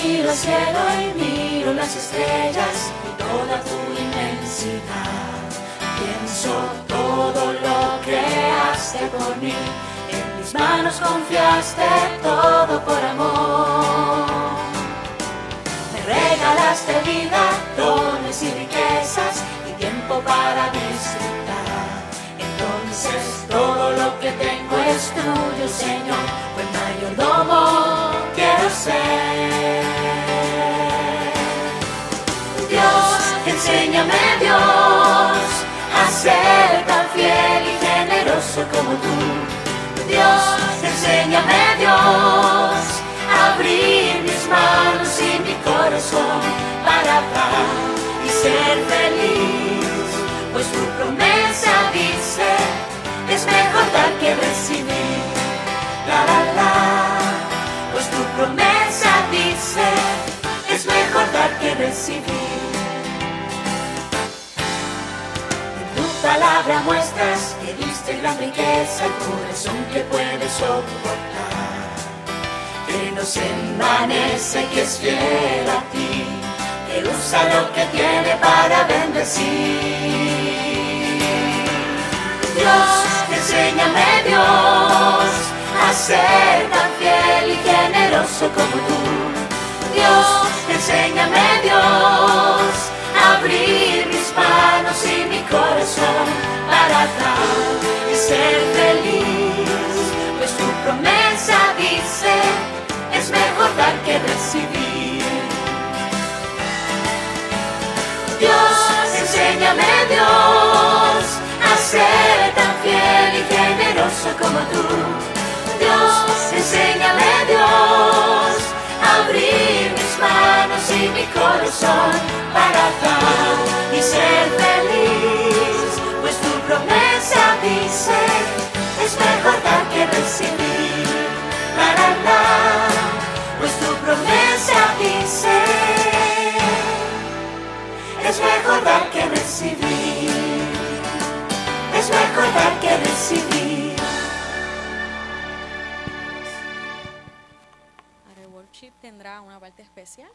Miro al cielo y miro las estrellas y toda tu inmensidad. Pienso todo lo creaste por mí, en mis manos confiaste todo por amor. Me regalaste vida, dones y riquezas y tiempo para disfrutar. Entonces todo lo que tengo es tuyo, Señor, buen mayordomo quiero ser. Dios, enséñame, Dios, a ser tan fiel y generoso como tú. Dios, enséñame, Dios, a abrir mis manos y mi corazón para dar y ser feliz, pues tu promesa dice, es mejor dar que recibir. La la la, pues tu promesa dice, es mejor dar que recibir. En tu palabra muestras que diste gran riqueza, el corazón que puede soportar, que no se envanece, que es fiel a ti, que usa lo que tiene para bendecir. Dios, enséñame, Dios, a ser tan fiel y generoso como tú. Dios, enséñame, Dios, a abrir mis manos y mi corazón para dar y ser feliz, pues tu promesa dice, es mejor dar que recibir. Dios, enséñame, Dios, a ser tan fiel y generoso como tú. Dios, enséñame, Dios, a abrir mis manos y mi corazón para dar y ser feliz, pues tu promesa dice, es mejor dar que recibir. La la la, pues tu promesa dice, es mejor dar que recibir. Es mejor dar que recibir. Ahora el worship tendrá una parte especial.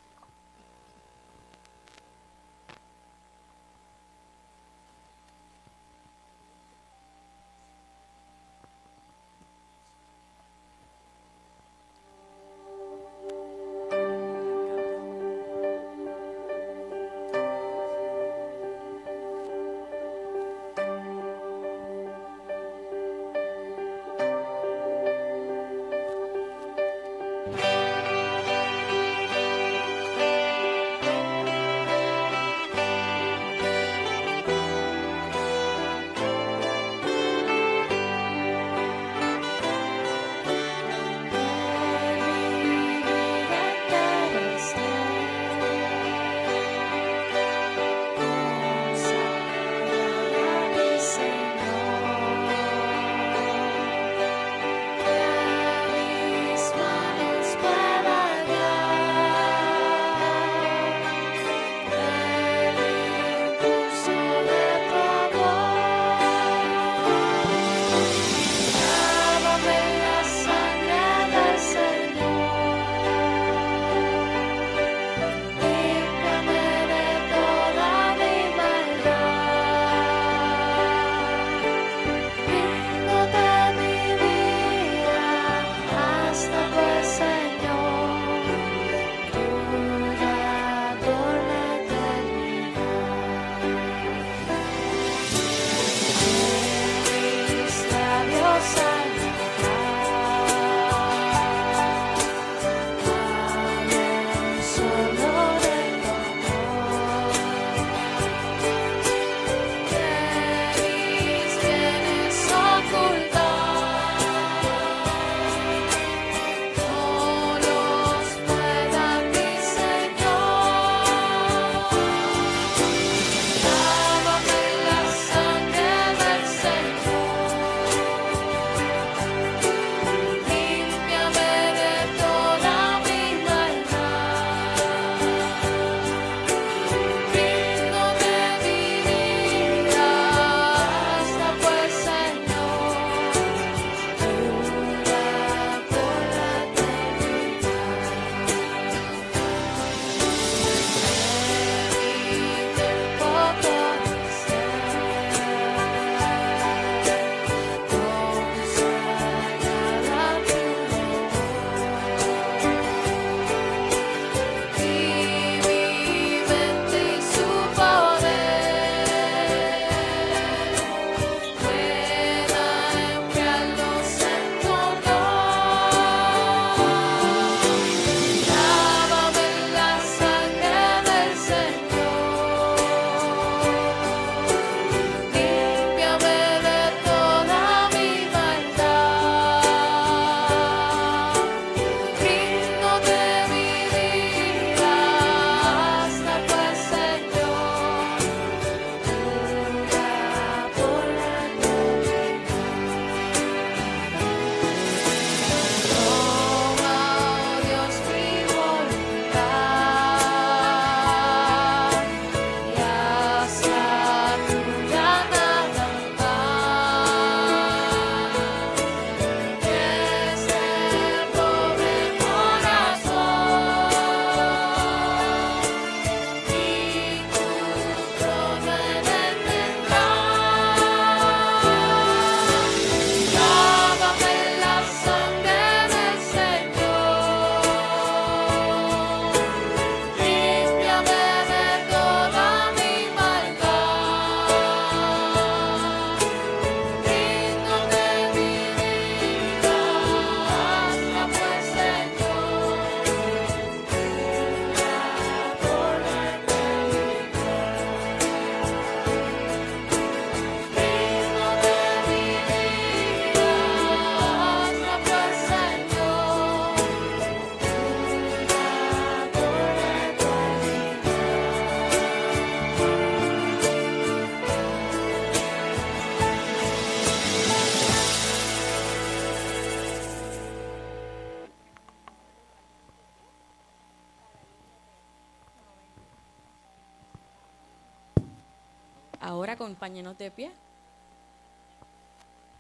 Ahora acompáñenos de pie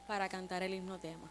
para cantar el himno tema.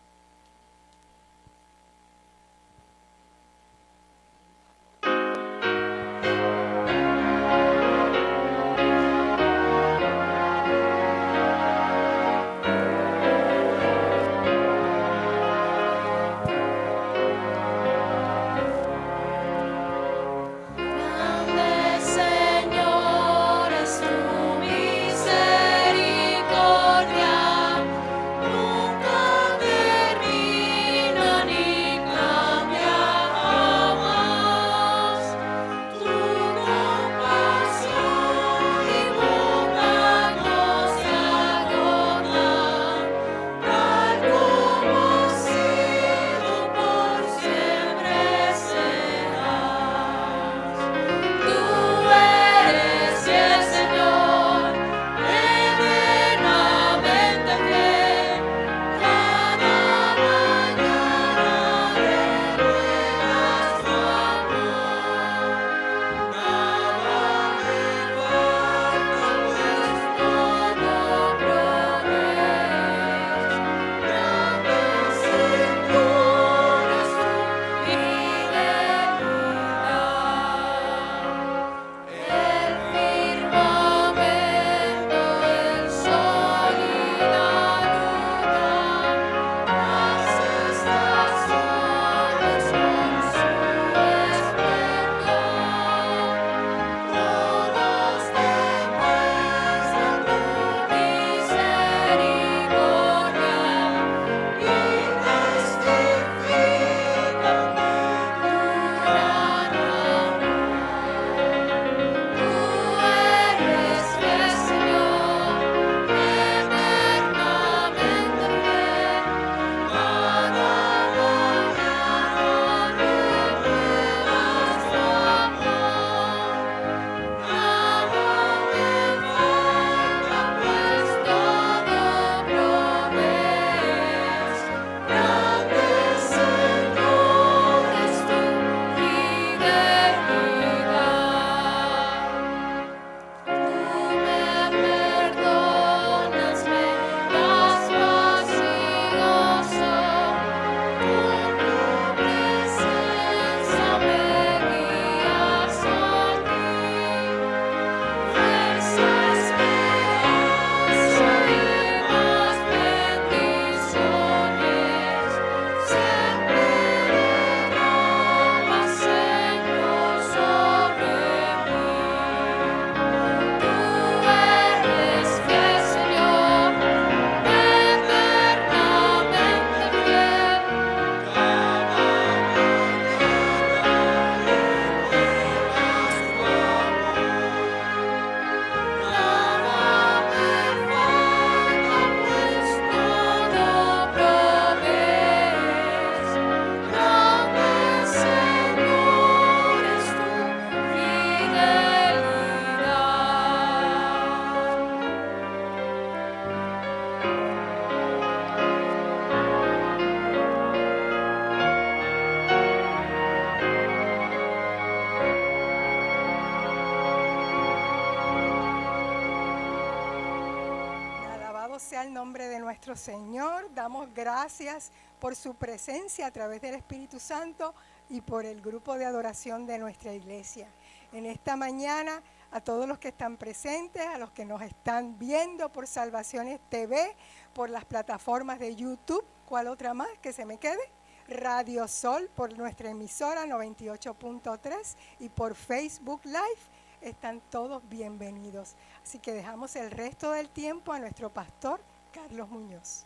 Sea el nombre de nuestro Señor. Damos gracias por su presencia a través del Espíritu Santo y por el grupo de adoración de nuestra iglesia. En esta mañana, a todos los que están presentes, a los que nos están viendo por Salvaciones TV, por las plataformas de YouTube, ¿cuál otra más que se me quede? Radio Sol, por nuestra emisora 98.3 y por Facebook Live. Están todos bienvenidos. Así que dejamos el resto del tiempo a nuestro pastor, Carlos Muñoz.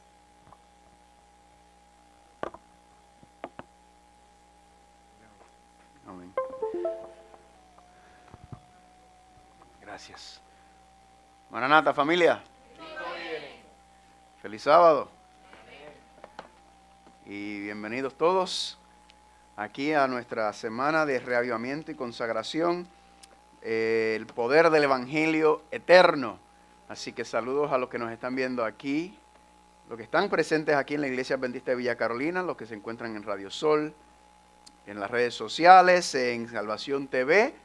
Amén. Gracias. Maranata, familia. Feliz sábado. Y bienvenidos todos aquí a nuestra semana de reavivamiento y consagración. El poder del Evangelio eterno. Así que saludos a los que nos están viendo aquí, los que están presentes aquí en la Iglesia Adventista de Villa Carolina, los que se encuentran en Radio Sol, en las redes sociales, en Salvación TV.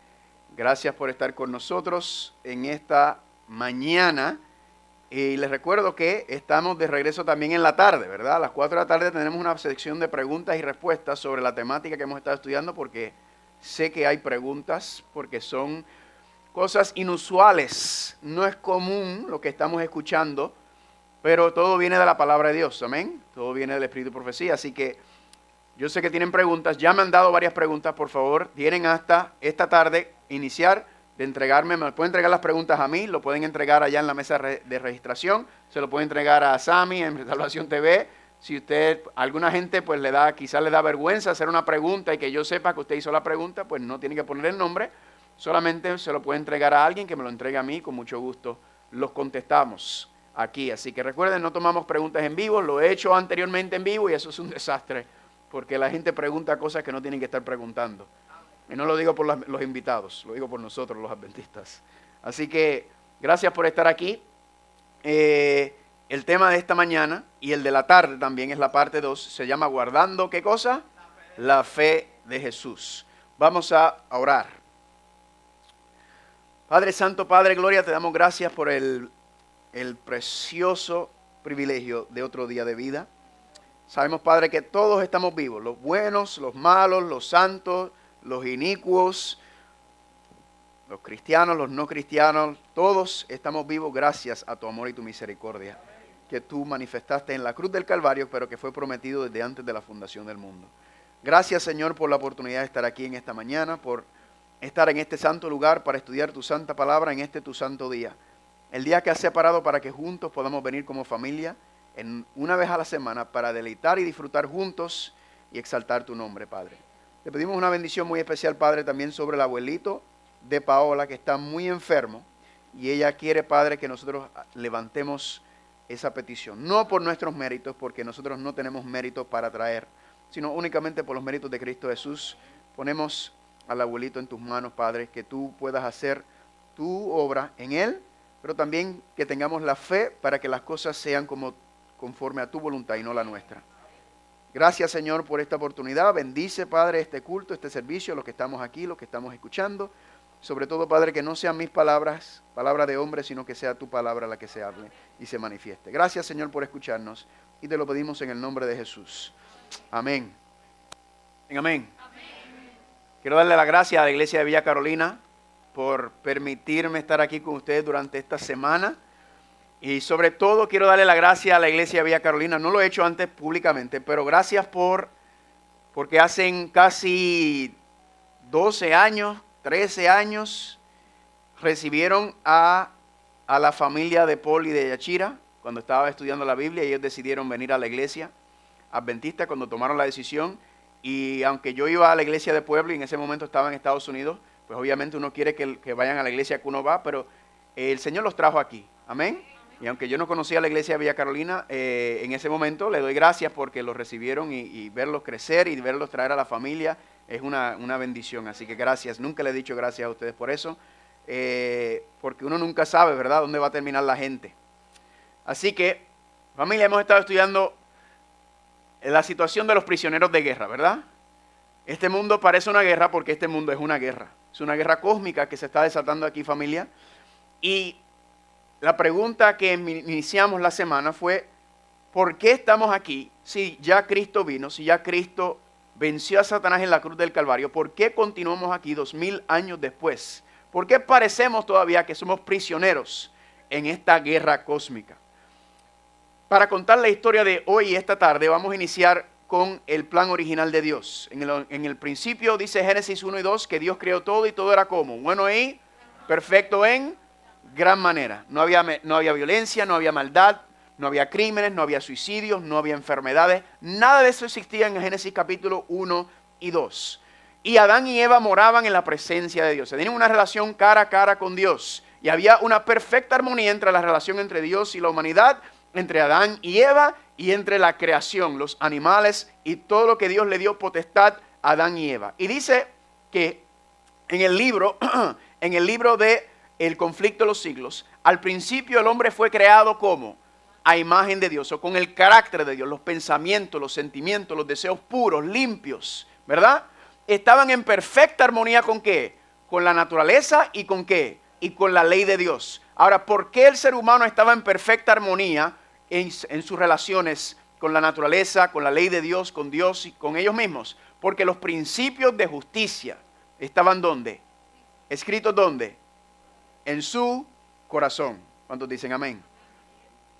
Gracias por estar con nosotros en esta mañana Y les recuerdo que estamos de regreso también en la tarde, ¿verdad? A las 4 de la tarde tenemos una sección de preguntas y respuestas sobre la temática que hemos estado estudiando, porque sé que hay preguntas, porque son cosas inusuales. No es común lo que estamos escuchando, pero todo viene de la palabra de Dios, amén. Todo viene del Espíritu de Profecía, así que yo sé que tienen preguntas. Ya me han dado varias preguntas, por favor. Tienen hasta esta tarde iniciar de entregarme. Me pueden entregar las preguntas a mí, lo pueden entregar allá en la mesa de registración, se lo pueden entregar a Sammy en Salvación TV. Si usted, alguna gente pues quizás le da vergüenza hacer una pregunta y que yo sepa que usted hizo la pregunta, pues no tiene que poner el nombre, solamente se lo puede entregar a alguien que me lo entregue a mí, con mucho gusto los contestamos aquí. Así que recuerden, no tomamos preguntas en vivo, lo he hecho anteriormente en vivo y eso es un desastre, porque la gente pregunta cosas que no tienen que estar preguntando. Y no lo digo por los invitados, lo digo por nosotros, los adventistas. Así que gracias por estar aquí. El tema de esta mañana y el de la tarde también es la parte 2. Se llama Guardando, ¿qué cosa? La fe de Jesús. Vamos a orar. Padre Santo, Padre Gloria, te damos gracias por el precioso privilegio de otro día de vida. Sabemos, Padre, que todos estamos vivos, los buenos, los malos, los santos, los inicuos, los cristianos, los no cristianos, todos estamos vivos gracias a tu amor y tu misericordia que tú manifestaste en la cruz del Calvario, pero que fue prometido desde antes de la fundación del mundo. Gracias, Señor, por la oportunidad de estar aquí en esta mañana, por estar en este santo lugar para estudiar tu santa palabra en este tu santo día. El día que has separado para que juntos podamos venir como familia una vez a la semana para deleitar y disfrutar juntos y exaltar tu nombre, Padre. Te pedimos una bendición muy especial, Padre, también sobre el abuelito de Paola, que está muy enfermo, y ella quiere, Padre, que nosotros levantemos esa petición. No por nuestros méritos, porque nosotros no tenemos méritos para traer, sino únicamente por los méritos de Cristo Jesús. Ponemos al abuelito en tus manos, Padre, que tú puedas hacer tu obra en él, pero también que tengamos la fe para que las cosas sean conforme a tu voluntad y no la nuestra. Gracias, Señor, por esta oportunidad. Bendice, Padre, este culto, este servicio, los que estamos aquí, los que estamos escuchando. Sobre todo, Padre, que no sean mis palabras, palabras de hombre, sino que sea tu palabra la que se hable y se manifieste. Gracias, Señor, por escucharnos y te lo pedimos en el nombre de Jesús. Amén. Amén. Quiero darle las gracias a la Iglesia de Villa Carolina por permitirme estar aquí con ustedes durante esta semana. Y sobre todo quiero darle las gracias a la Iglesia de Villa Carolina. No lo he hecho antes públicamente, pero gracias porque hacen casi 12 años, 13 años, recibieron a la familia de Paul y de Yachira cuando estaba estudiando la Biblia. Ellos decidieron venir a la iglesia adventista cuando tomaron la decisión. Y aunque yo iba a la iglesia de pueblo y en ese momento estaba en Estados Unidos, pues obviamente uno quiere que vayan a la iglesia que uno va, pero el Señor los trajo aquí. Amén. Y aunque yo no conocía la iglesia de Villa Carolina, en ese momento le doy gracias porque los recibieron y verlos crecer y verlos traer a la familia es una bendición. Así que gracias. Nunca le he dicho gracias a ustedes por eso, porque uno nunca sabe, ¿verdad?, dónde va a terminar la gente. Así que, familia, hemos estado estudiando la situación de los prisioneros de guerra, ¿verdad? Este mundo parece una guerra porque este mundo es una guerra. Es una guerra cósmica que se está desatando aquí, familia. Y la pregunta que iniciamos la semana fue, ¿por qué estamos aquí si ya Cristo vino, si ya Cristo venció a Satanás en la cruz del Calvario? ¿Por qué continuamos aquí 2000 años después? ¿Por qué parecemos todavía que somos prisioneros en esta guerra cósmica? Para contar la historia de hoy y esta tarde vamos a iniciar con el plan original de Dios. En el principio dice Génesis 1 y 2 que Dios creó todo y todo era como bueno y perfecto en gran manera. No había violencia, no había maldad, no había crímenes, no había suicidios, no había enfermedades. Nada de eso existía en Génesis capítulo 1 y 2. Y Adán y Eva moraban en la presencia de Dios. Se tenían una relación cara a cara con Dios. Y había una perfecta armonía entre la relación entre Dios y la humanidad, entre Adán y Eva y entre la creación, los animales y todo lo que Dios le dio potestad a Adán y Eva. Y dice que en el libro de El conflicto de los siglos, al principio el hombre fue creado como a imagen de Dios o con el carácter de Dios, los pensamientos, los sentimientos, los deseos puros, limpios, ¿verdad? Estaban en perfecta armonía ¿con qué? Con la naturaleza y ¿con qué? Y con la ley de Dios. Ahora, ¿por qué el ser humano estaba en perfecta armonía en sus relaciones con la naturaleza, con la ley de Dios, con Dios y con ellos mismos? Porque los principios de justicia estaban ¿dónde? ¿Escritos dónde? En su corazón. ¿Cuántos dicen amén?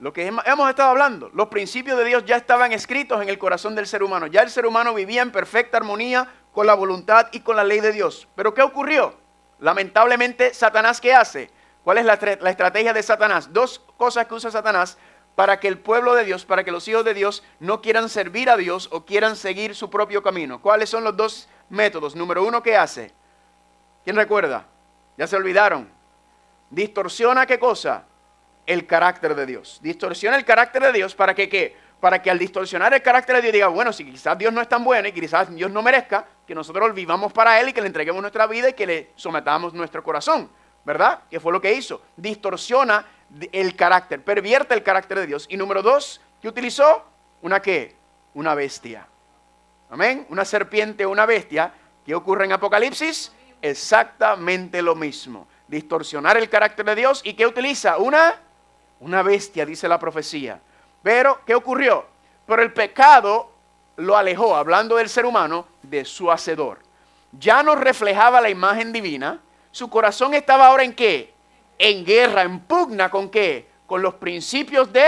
Lo que hemos estado hablando, los principios de Dios ya estaban escritos en el corazón del ser humano. Ya el ser humano vivía en perfecta armonía con la voluntad y con la ley de Dios. ¿Pero qué ocurrió? Lamentablemente, ¿Satanás qué hace? ¿Cuál es la estrategia de Satanás? Dos cosas que usa Satanás para que el pueblo de Dios, para que los hijos de Dios no quieran servir a Dios o quieran seguir su propio camino. ¿Cuáles son los dos métodos? Número uno, ¿qué hace? ¿Quién recuerda? Ya se olvidaron. Distorsiona, ¿qué cosa? El carácter de Dios. Distorsiona el carácter de Dios para que ¿qué? Para que al distorsionar el carácter de Dios diga, bueno, si quizás Dios no es tan bueno y quizás Dios no merezca que nosotros vivamos para Él y que le entreguemos nuestra vida y que le sometamos nuestro corazón, ¿verdad? Que fue lo que hizo. Distorsiona el carácter, pervierte el carácter de Dios. Y número dos, ¿qué utilizó? ¿Una qué? Una bestia. Amén. Una serpiente o una bestia. ¿Qué ocurre en Apocalipsis? Exactamente lo mismo. Distorsionar el carácter de Dios. ¿Y qué utiliza? Una bestia, dice la profecía. Pero, ¿qué ocurrió? Pero el pecado lo alejó, hablando del ser humano, de su hacedor. Ya no reflejaba la imagen divina. Su corazón estaba ahora ¿en qué? En guerra, en pugna ¿con qué? Con los principios de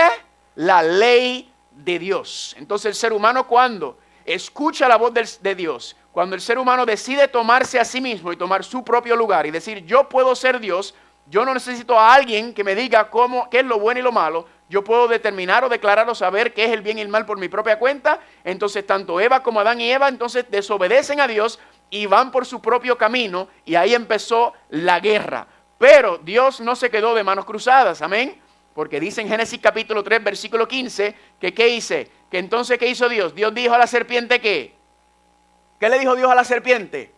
la ley de Dios. Entonces el ser humano cuando escucha la voz de Dios, cuando el ser humano decide tomarse a sí mismo y tomar su propio lugar y decir yo puedo ser Dios, yo no necesito a alguien que me diga qué es lo bueno y lo malo, yo puedo determinar o declarar o saber qué es el bien y el mal por mi propia cuenta. Entonces tanto Eva como Adán y Eva entonces desobedecen a Dios y van por su propio camino y ahí empezó la guerra. Pero Dios no se quedó de manos cruzadas, amén. Porque dice en Génesis capítulo 3 versículo 15 que ¿qué hice? Que entonces ¿qué hizo Dios? Dios dijo a la serpiente ¿qué? ¿Qué le dijo Dios a la serpiente?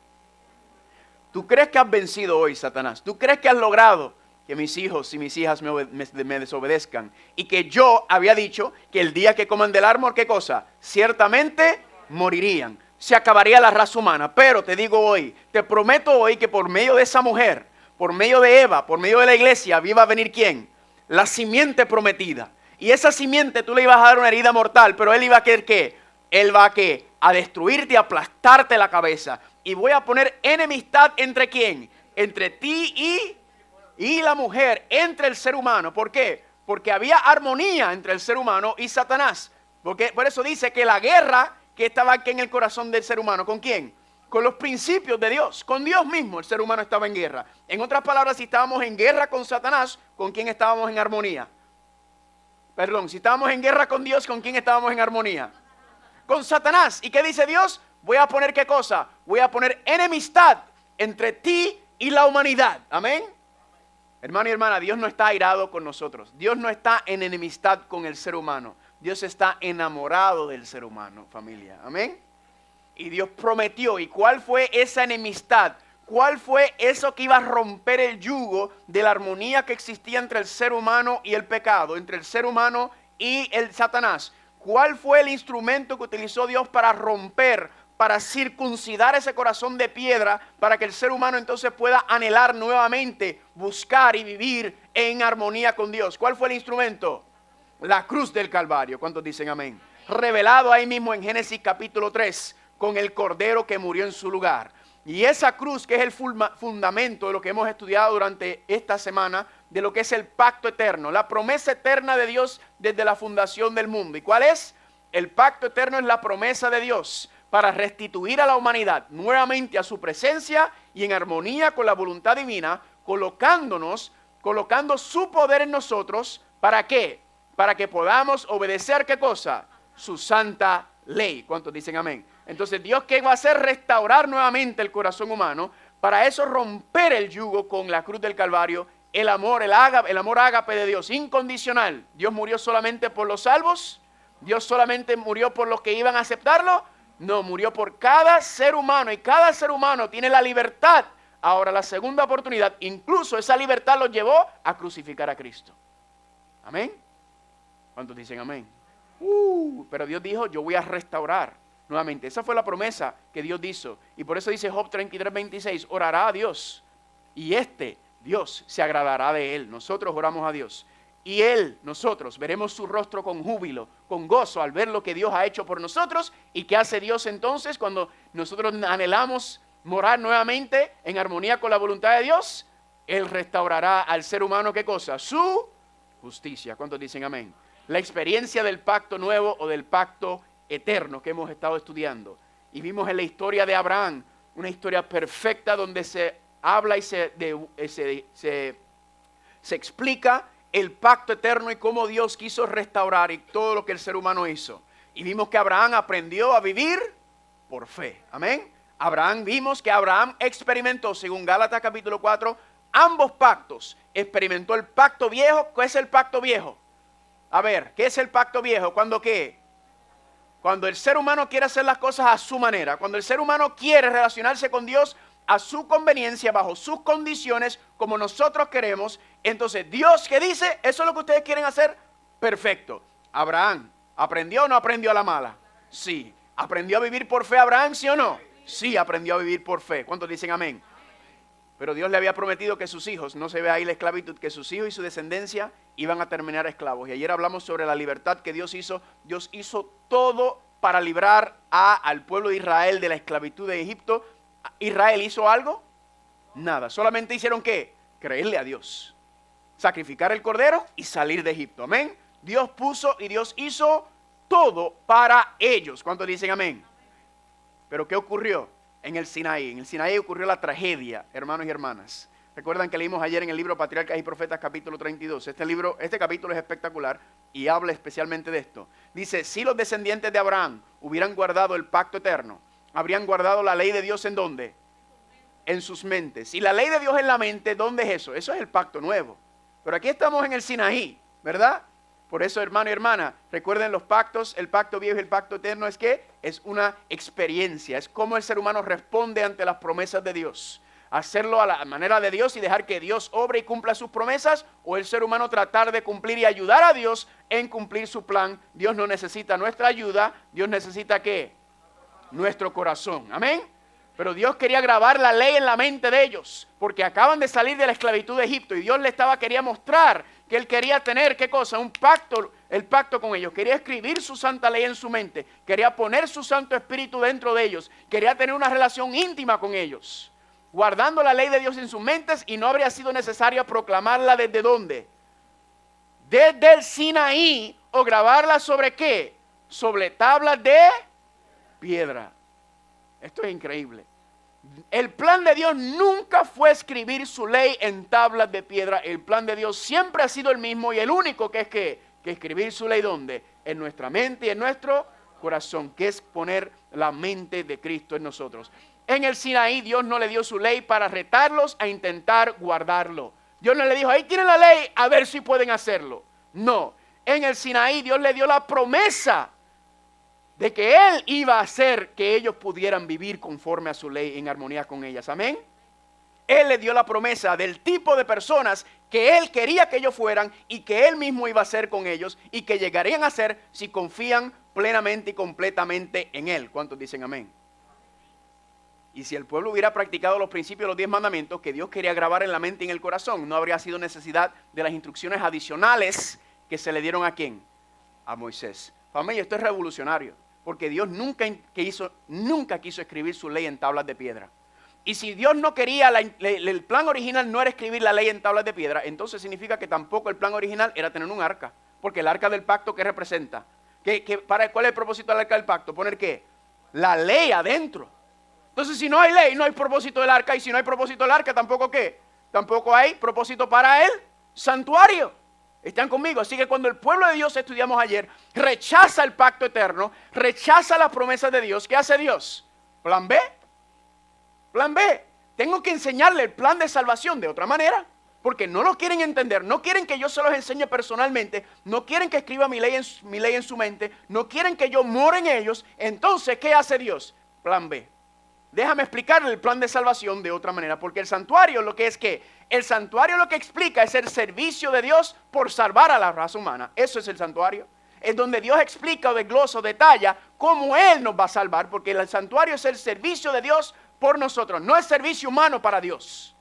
¿Tú crees que has vencido hoy, Satanás? ¿Tú crees que has logrado que mis hijos y mis hijas me desobedezcan? Y que yo había dicho que el día que coman del árbol, ¿qué cosa? Ciertamente morirían. Se acabaría la raza humana. Pero te digo hoy, te prometo hoy que por medio de esa mujer, por medio de Eva, por medio de la iglesia, iba a venir ¿quién? La simiente prometida. Y esa simiente tú le ibas a dar una herida mortal, pero él iba a querer ¿qué? Él va a ¿qué? A destruirte, a aplastarte la cabeza. Y voy a poner enemistad entre ¿quién? Entre ti y la mujer, entre el ser humano. ¿Por qué? Porque había armonía entre el ser humano y Satanás. Porque, por eso dice que la guerra que estaba aquí en el corazón del ser humano, ¿con quién? Con los principios de Dios, con Dios mismo el ser humano estaba en guerra. En otras palabras, si estábamos en guerra con Satanás, ¿con quién estábamos en armonía? Perdón, si estábamos en guerra con Dios, ¿con quién estábamos en armonía? Con Satanás. ¿Y qué dice Dios? Voy a poner ¿qué cosa? Voy a poner enemistad entre ti y la humanidad. Amén. Hermano y hermana, Dios no está airado con nosotros. Dios no está en enemistad con el ser humano. Dios está enamorado del ser humano, familia. Amén. Y Dios prometió. ¿Y cuál fue esa enemistad? ¿Cuál fue eso que iba a romper el yugo de la armonía que existía entre el ser humano y el pecado? Entre el ser humano y el Satanás. ¿Cuál fue el instrumento que utilizó Dios para romper, para circuncidar ese corazón de piedra, para que el ser humano entonces pueda anhelar nuevamente, buscar y vivir en armonía con Dios? ¿Cuál fue el instrumento? La cruz del Calvario. ¿Cuántos dicen amén? Revelado ahí mismo en Génesis capítulo 3, con el cordero que murió en su lugar. Y esa cruz que es el fundamento de lo que hemos estudiado durante esta semana, de lo que es el pacto eterno, la promesa eterna de Dios desde la fundación del mundo. ¿Y cuál es? El pacto eterno es la promesa de Dios para restituir a la humanidad nuevamente a su presencia y en armonía con la voluntad divina, colocando su poder en nosotros. ¿Para qué? Para que podamos obedecer ¿qué cosa? Su santa ley. ¿Cuántos dicen amén? Entonces Dios ¿qué va a hacer? Restaurar nuevamente el corazón humano. Para eso romper el yugo con la cruz del Calvario. El amor ágape de Dios, incondicional. Dios murió solamente por los salvos. Dios solamente murió por los que iban a aceptarlo. No, murió por cada ser humano. Y cada ser humano tiene la libertad. Ahora la segunda oportunidad, incluso esa libertad los llevó a crucificar a Cristo. Amén. ¿Cuántos dicen amén? Pero Dios dijo, yo voy a restaurar nuevamente. Esa fue la promesa que Dios hizo. Y por eso dice Job 33:26, orará a Dios. Y Dios se agradará de él. Nosotros oramos a Dios. Y nosotros, veremos su rostro con júbilo, con gozo al ver lo que Dios ha hecho por nosotros. ¿Y qué hace Dios entonces cuando nosotros anhelamos morar nuevamente en armonía con la voluntad de Dios? Él restaurará al ser humano, ¿qué cosa? Su justicia. ¿Cuántos dicen amén? La experiencia del pacto nuevo o del pacto eterno que hemos estado estudiando. Y vimos en la historia de Abraham, una historia perfecta donde se habla y se explica el pacto eterno y cómo Dios quiso restaurar y todo lo que el ser humano hizo. Y vimos que Abraham aprendió a vivir por fe. Amén. Vimos que Abraham experimentó, según Gálatas capítulo 4, ambos pactos. Experimentó el pacto viejo. ¿Qué es el pacto viejo? A ver, ¿qué es el pacto viejo? ¿Cuándo qué? Cuando el ser humano quiere hacer las cosas a su manera. Cuando el ser humano quiere relacionarse con Dios a su conveniencia, bajo sus condiciones, como nosotros queremos. Entonces, Dios, ¿qué dice? ¿Eso es lo que ustedes quieren hacer? Perfecto. Abraham, ¿aprendió o no aprendió a la mala? Sí. ¿Aprendió a vivir por fe Abraham, sí o no? Sí, aprendió a vivir por fe. ¿Cuántos dicen amén? Pero Dios le había prometido que sus hijos, no se ve ahí la esclavitud, que sus hijos y su descendencia iban a terminar esclavos. Y ayer hablamos sobre la libertad que Dios hizo. Dios hizo todo para librar al pueblo de Israel de la esclavitud de Egipto. ¿Israel hizo algo? Nada. Solamente hicieron ¿qué? Creerle a Dios. Sacrificar el cordero y salir de Egipto. Amén. Dios puso y Dios hizo todo para ellos. ¿Cuántos dicen amén? Pero ¿qué ocurrió en el Sinaí? En el Sinaí ocurrió la tragedia, hermanos y hermanas. Recuerdan que leímos ayer en el libro Patriarcas y Profetas capítulo 32. Este capítulo es espectacular y habla especialmente de esto. Dice, si los descendientes de Abraham hubieran guardado el pacto eterno, habrían guardado la ley de Dios ¿en dónde? En sus mentes. Y la ley de Dios en la mente, ¿dónde es eso? Eso es el pacto nuevo. Pero aquí estamos en el Sinaí, ¿verdad? Por eso, hermano y hermana, recuerden los pactos, el pacto viejo y el pacto eterno es que es una experiencia. Es cómo el ser humano responde ante las promesas de Dios. Hacerlo a la manera de Dios y dejar que Dios obre y cumpla sus promesas, o el ser humano tratar de cumplir y ayudar a Dios en cumplir su plan. Dios no necesita nuestra ayuda. Dios necesita ¿qué? Nuestro corazón. Amén. Pero Dios quería grabar la ley en la mente de ellos, porque acaban de salir de la esclavitud de Egipto y Dios quería mostrar que Él quería tener, ¿qué cosa? Un pacto, el pacto con ellos. Quería escribir su santa ley en su mente, quería poner su Santo Espíritu dentro de ellos, quería tener una relación íntima con ellos, guardando la ley de Dios en sus mentes, y no habría sido necesario proclamarla ¿desde dónde? Desde el Sinaí, o grabarla ¿sobre qué? Sobre tablas de piedra. Esto es increíble. El plan de Dios nunca fue escribir su ley en tablas de piedra. El plan de Dios siempre ha sido el mismo y el único, que es que escribir su ley ¿dónde? En nuestra mente y en nuestro corazón, que es poner la mente de Cristo en nosotros. En el Sinaí Dios no le dio su ley para retarlos a intentar guardarlo. Dios no le dijo, ahí tienen la ley, a ver si pueden hacerlo. No, en el Sinaí Dios le dio la promesa de que Él iba a hacer que ellos pudieran vivir conforme a su ley, en armonía con ellas. Amén. Él les dio la promesa del tipo de personas que Él quería que ellos fueran y que Él mismo iba a hacer con ellos y que llegarían a ser si confían plenamente y completamente en Él. ¿Cuántos dicen amén? Y si el pueblo hubiera practicado los principios de los 10 mandamientos que Dios quería grabar en la mente y en el corazón, no habría sido necesidad de las instrucciones adicionales que se le dieron ¿a quién? A Moisés. Familia, esto es revolucionario, porque Dios nunca quiso escribir su ley en tablas de piedra. Y si Dios no quería, el plan original no era escribir la ley en tablas de piedra, entonces significa que tampoco el plan original era tener un arca. Porque el arca del pacto, ¿qué representa? ¿Cuál es el propósito del arca del pacto? ¿Poner qué? La ley adentro. Entonces, si no hay ley, no hay propósito del arca. Y si no hay propósito del arca, ¿tampoco qué? Tampoco hay propósito para el santuario. ¿Están conmigo? Así que cuando el pueblo de Dios, estudiamos ayer, rechaza el pacto eterno, rechaza las promesas de Dios, ¿qué hace Dios? Plan B. Plan B. Tengo que enseñarle el plan de salvación de otra manera, porque no lo quieren entender, no quieren que yo se los enseñe personalmente, no quieren que escriba mi ley en su mente, no quieren que yo more en ellos. Entonces, ¿qué hace Dios? Plan B. Déjame explicarle el plan de salvación de otra manera, porque el santuario lo que es que, el santuario lo que explica es el servicio de Dios por salvar a la raza humana. Eso es el santuario. Es donde Dios explica o desglosa o detalla cómo Él nos va a salvar, porque el santuario es el servicio de Dios por nosotros, no es servicio humano para Dios.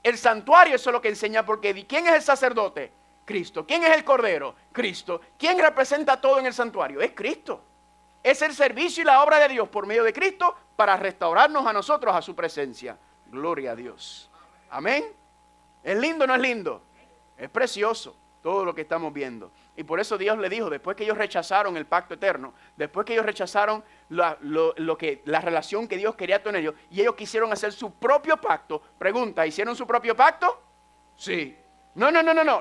El santuario, eso es lo que enseña, porque ¿quién es el sacerdote? Cristo. ¿Quién es el cordero? Cristo. ¿Quién representa todo en el santuario? Es Cristo. Es el servicio y la obra de Dios por medio de Cristo para restaurarnos a nosotros a su presencia. Gloria a Dios. Amén. ¿Es lindo o no es lindo? Es precioso todo lo que estamos viendo. Y por eso Dios le dijo, después que ellos rechazaron el pacto eterno, después que ellos rechazaron la relación que Dios quería con ellos, y ellos quisieron hacer su propio pacto. Pregunta, ¿hicieron su propio pacto? Sí. No.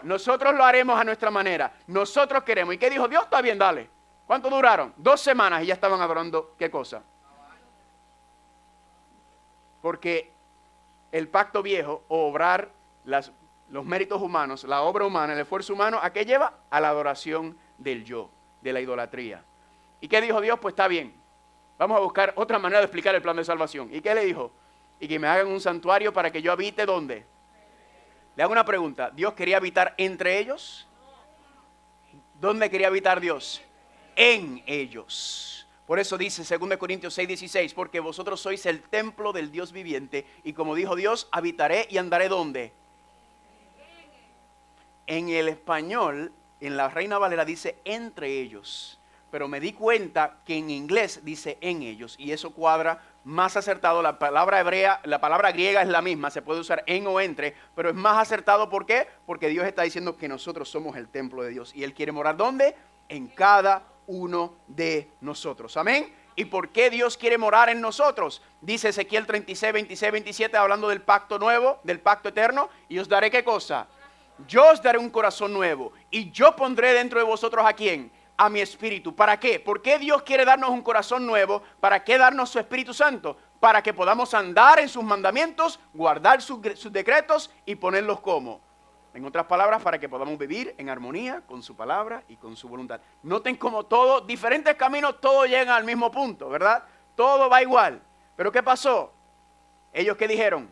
Nosotros lo haremos a nuestra manera. Nosotros queremos. ¿Y qué dijo Dios? Está bien, dale. ¿Cuánto duraron? 2 semanas y ya estaban adorando, ¿qué cosa? Porque el pacto viejo, obrar los méritos humanos, la obra humana, el esfuerzo humano, ¿a qué lleva? A la adoración del yo, de la idolatría. ¿Y qué dijo Dios? Pues está bien. Vamos a buscar otra manera de explicar el plan de salvación. ¿Y qué le dijo? Y que me hagan un santuario para que yo habite, ¿dónde? Le hago una pregunta. ¿Dios quería habitar entre ellos? ¿Dónde quería habitar Dios? En ellos. Por eso dice 2 Corintios 6:16, porque vosotros sois el templo del Dios viviente, y como dijo Dios, habitaré y andaré ¿dónde? En el español, en la Reina Valera dice entre ellos, pero me di cuenta que en inglés dice en ellos, y eso cuadra más acertado. La palabra hebrea, la palabra griega es la misma, se puede usar en o entre, pero es más acertado. ¿Por qué? Porque Dios está diciendo que nosotros somos el templo de Dios, y Él quiere morar ¿dónde? En cada uno de nosotros. Amén. ¿Y por qué Dios quiere morar en nosotros? Dice Ezequiel 36, 26, 27, hablando del pacto nuevo, del pacto eterno. Y os daré ¿qué cosa? Yo os daré un corazón nuevo. Y yo pondré dentro de vosotros ¿a quién? A mi espíritu. ¿Para qué? ¿Por qué Dios quiere darnos un corazón nuevo? ¿Para qué darnos su Espíritu Santo? Para que podamos andar en sus mandamientos, guardar sus decretos y ponerlos como. En otras palabras, para que podamos vivir en armonía con su palabra y con su voluntad. Noten cómo todos, diferentes caminos, todos llegan al mismo punto, ¿verdad? Todo va igual. ¿Pero qué pasó? ¿Ellos qué dijeron?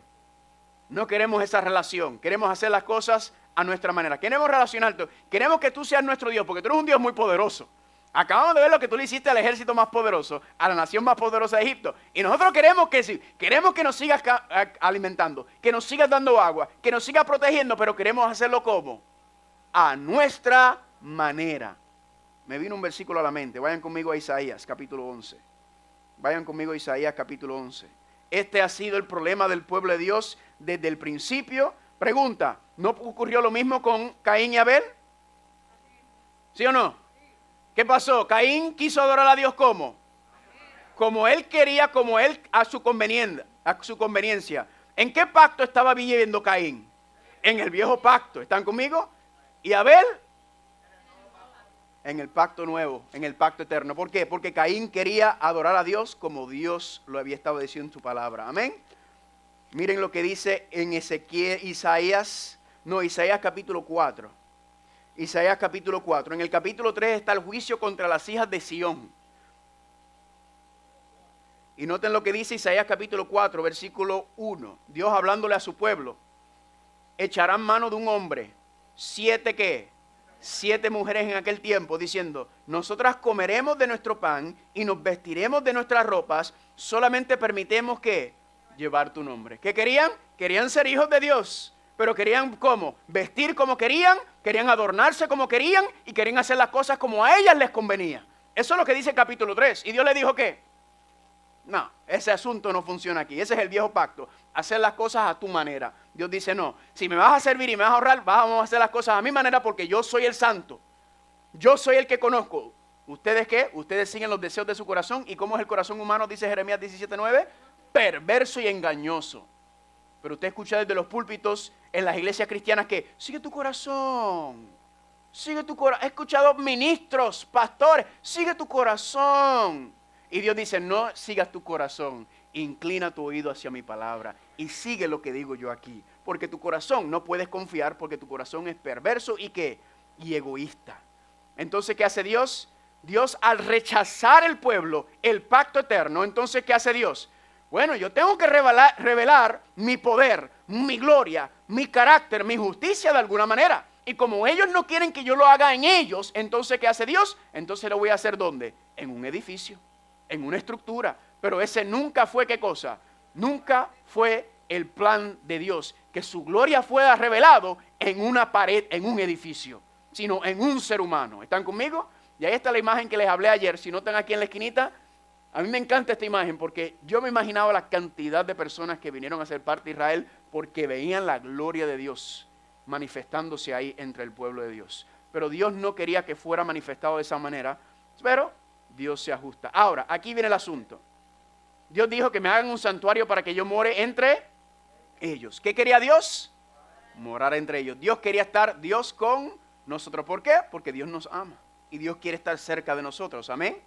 No queremos esa relación, queremos hacer las cosas a nuestra manera. Queremos relacionarte, queremos que tú seas nuestro Dios, porque tú eres un Dios muy poderoso. Acabamos de ver lo que tú le hiciste al ejército más poderoso, a la nación más poderosa de Egipto. Y nosotros queremos que nos sigas alimentando, que nos sigas dando agua, que nos sigas protegiendo, pero queremos hacerlo ¿cómo? A nuestra manera. Me vino un versículo a la mente. Vayan conmigo a Isaías, capítulo 11. Vayan conmigo a Isaías, capítulo 11. Este ha sido el problema del pueblo de Dios desde el principio. Pregunta, ¿no ocurrió lo mismo con Caín y Abel? ¿Sí o no? ¿Qué pasó? Caín quiso adorar a Dios ¿cómo? Como él quería, como él a su conveniencia. ¿En qué pacto estaba viviendo Caín? En el viejo pacto. ¿Están conmigo? ¿Y Abel? En el pacto nuevo, en el pacto eterno. ¿Por qué? Porque Caín quería adorar a Dios como Dios lo había estado diciendo en su palabra. Amén. Miren lo que dice en Isaías capítulo 4. Isaías capítulo 4. En el capítulo 3 está el juicio contra las hijas de Sión. Y noten lo que dice Isaías capítulo 4, versículo 1. Dios hablándole a su pueblo. Echarán mano de un hombre. 7 ¿qué? 7 mujeres en aquel tiempo diciendo, nosotras comeremos de nuestro pan y nos vestiremos de nuestras ropas, solamente permitemos que llevar tu nombre. ¿Qué querían? Querían ser hijos de Dios, pero querían ¿cómo? Vestir como querían adornarse como querían y querían hacer las cosas como a ellas les convenía. Eso es lo que dice el capítulo 3. Y Dios le dijo ¿qué? No, ese asunto no funciona aquí. Ese es el viejo pacto. Hacer las cosas a tu manera. Dios dice, no, si me vas a servir y me vas a ahorrar, vamos a hacer las cosas a mi manera porque yo soy el santo. Yo soy el que conozco. ¿Ustedes qué? Ustedes siguen los deseos de su corazón. ¿Y cómo es el corazón humano? Dice Jeremías 17:9. Perverso y engañoso. Pero usted escucha desde los púlpitos en las iglesias cristianas que sigue tu corazón. Sigue tu corazón. He escuchado ministros, pastores, sigue tu corazón. Y Dios dice, no sigas tu corazón, inclina tu oído hacia mi palabra y sigue lo que digo yo aquí. Porque tu corazón no puedes confiar porque tu corazón es perverso y ¿qué? Y egoísta. Entonces, ¿qué hace Dios? Dios al rechazar el pueblo, el pacto eterno, entonces, ¿qué hace Dios? Bueno, yo tengo que revelar mi poder, mi gloria, mi carácter, mi justicia de alguna manera. Y como ellos no quieren que yo lo haga en ellos, entonces, ¿qué hace Dios? Entonces lo voy a hacer ¿dónde? En un edificio. En una estructura, pero ese nunca fue ¿qué cosa? Nunca fue el plan de Dios, que su gloria fuera revelado en una pared, en un edificio, sino en un ser humano. ¿Están conmigo? Y ahí está la imagen que les hablé ayer. Si no están aquí en la esquinita, a mí me encanta esta imagen porque yo me imaginaba la cantidad de personas que vinieron a ser parte de Israel porque veían la gloria de Dios manifestándose ahí entre el pueblo de Dios. Pero Dios no quería que fuera manifestado de esa manera, pero Dios se ajusta. Ahora, aquí viene el asunto. Dios dijo que me hagan un santuario para que yo more entre ellos. ¿Qué quería Dios? Morar entre ellos. Dios quería estar Dios con nosotros. ¿Por qué? Porque Dios nos ama y Dios quiere estar cerca de nosotros. Amén.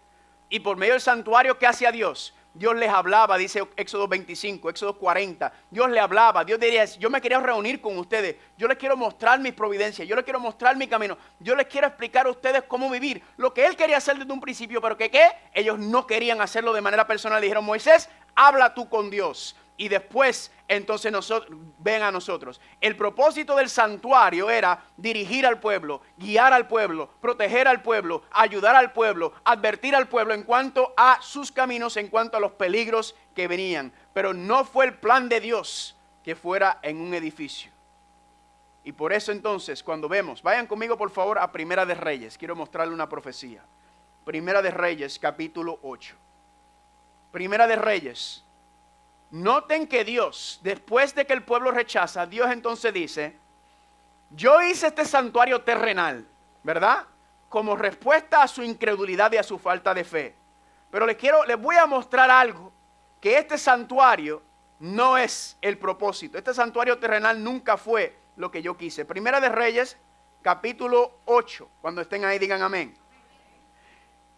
Y por medio del santuario, ¿qué hacía Dios? Dios les hablaba, dice Éxodo 25, Éxodo 40. Dios le hablaba, Dios diría, yo me quería reunir con ustedes. Yo les quiero mostrar mis providencias, yo les quiero mostrar mi camino. Yo les quiero explicar a ustedes cómo vivir. Lo que Él quería hacer desde un principio, pero que ¿qué? Ellos no querían hacerlo de manera personal. Le dijeron, Moisés, habla tú con Dios. Y después, entonces, ven a nosotros. El propósito del santuario era dirigir al pueblo, guiar al pueblo, proteger al pueblo, ayudar al pueblo, advertir al pueblo en cuanto a sus caminos, en cuanto a los peligros que venían. Pero no fue el plan de Dios que fuera en un edificio. Y por eso entonces, cuando vemos, vayan conmigo por favor a Primera de Reyes. Quiero mostrarle una profecía. Primera de Reyes, capítulo 8. Primera de Reyes. Noten que Dios, después de que el pueblo rechaza, Dios entonces dice, yo hice este santuario terrenal, ¿verdad? Como respuesta a su incredulidad y a su falta de fe. Pero les voy a mostrar algo, que este santuario no es el propósito. Este santuario terrenal nunca fue lo que yo quise. Primera de Reyes, capítulo 8. Cuando estén ahí digan amén.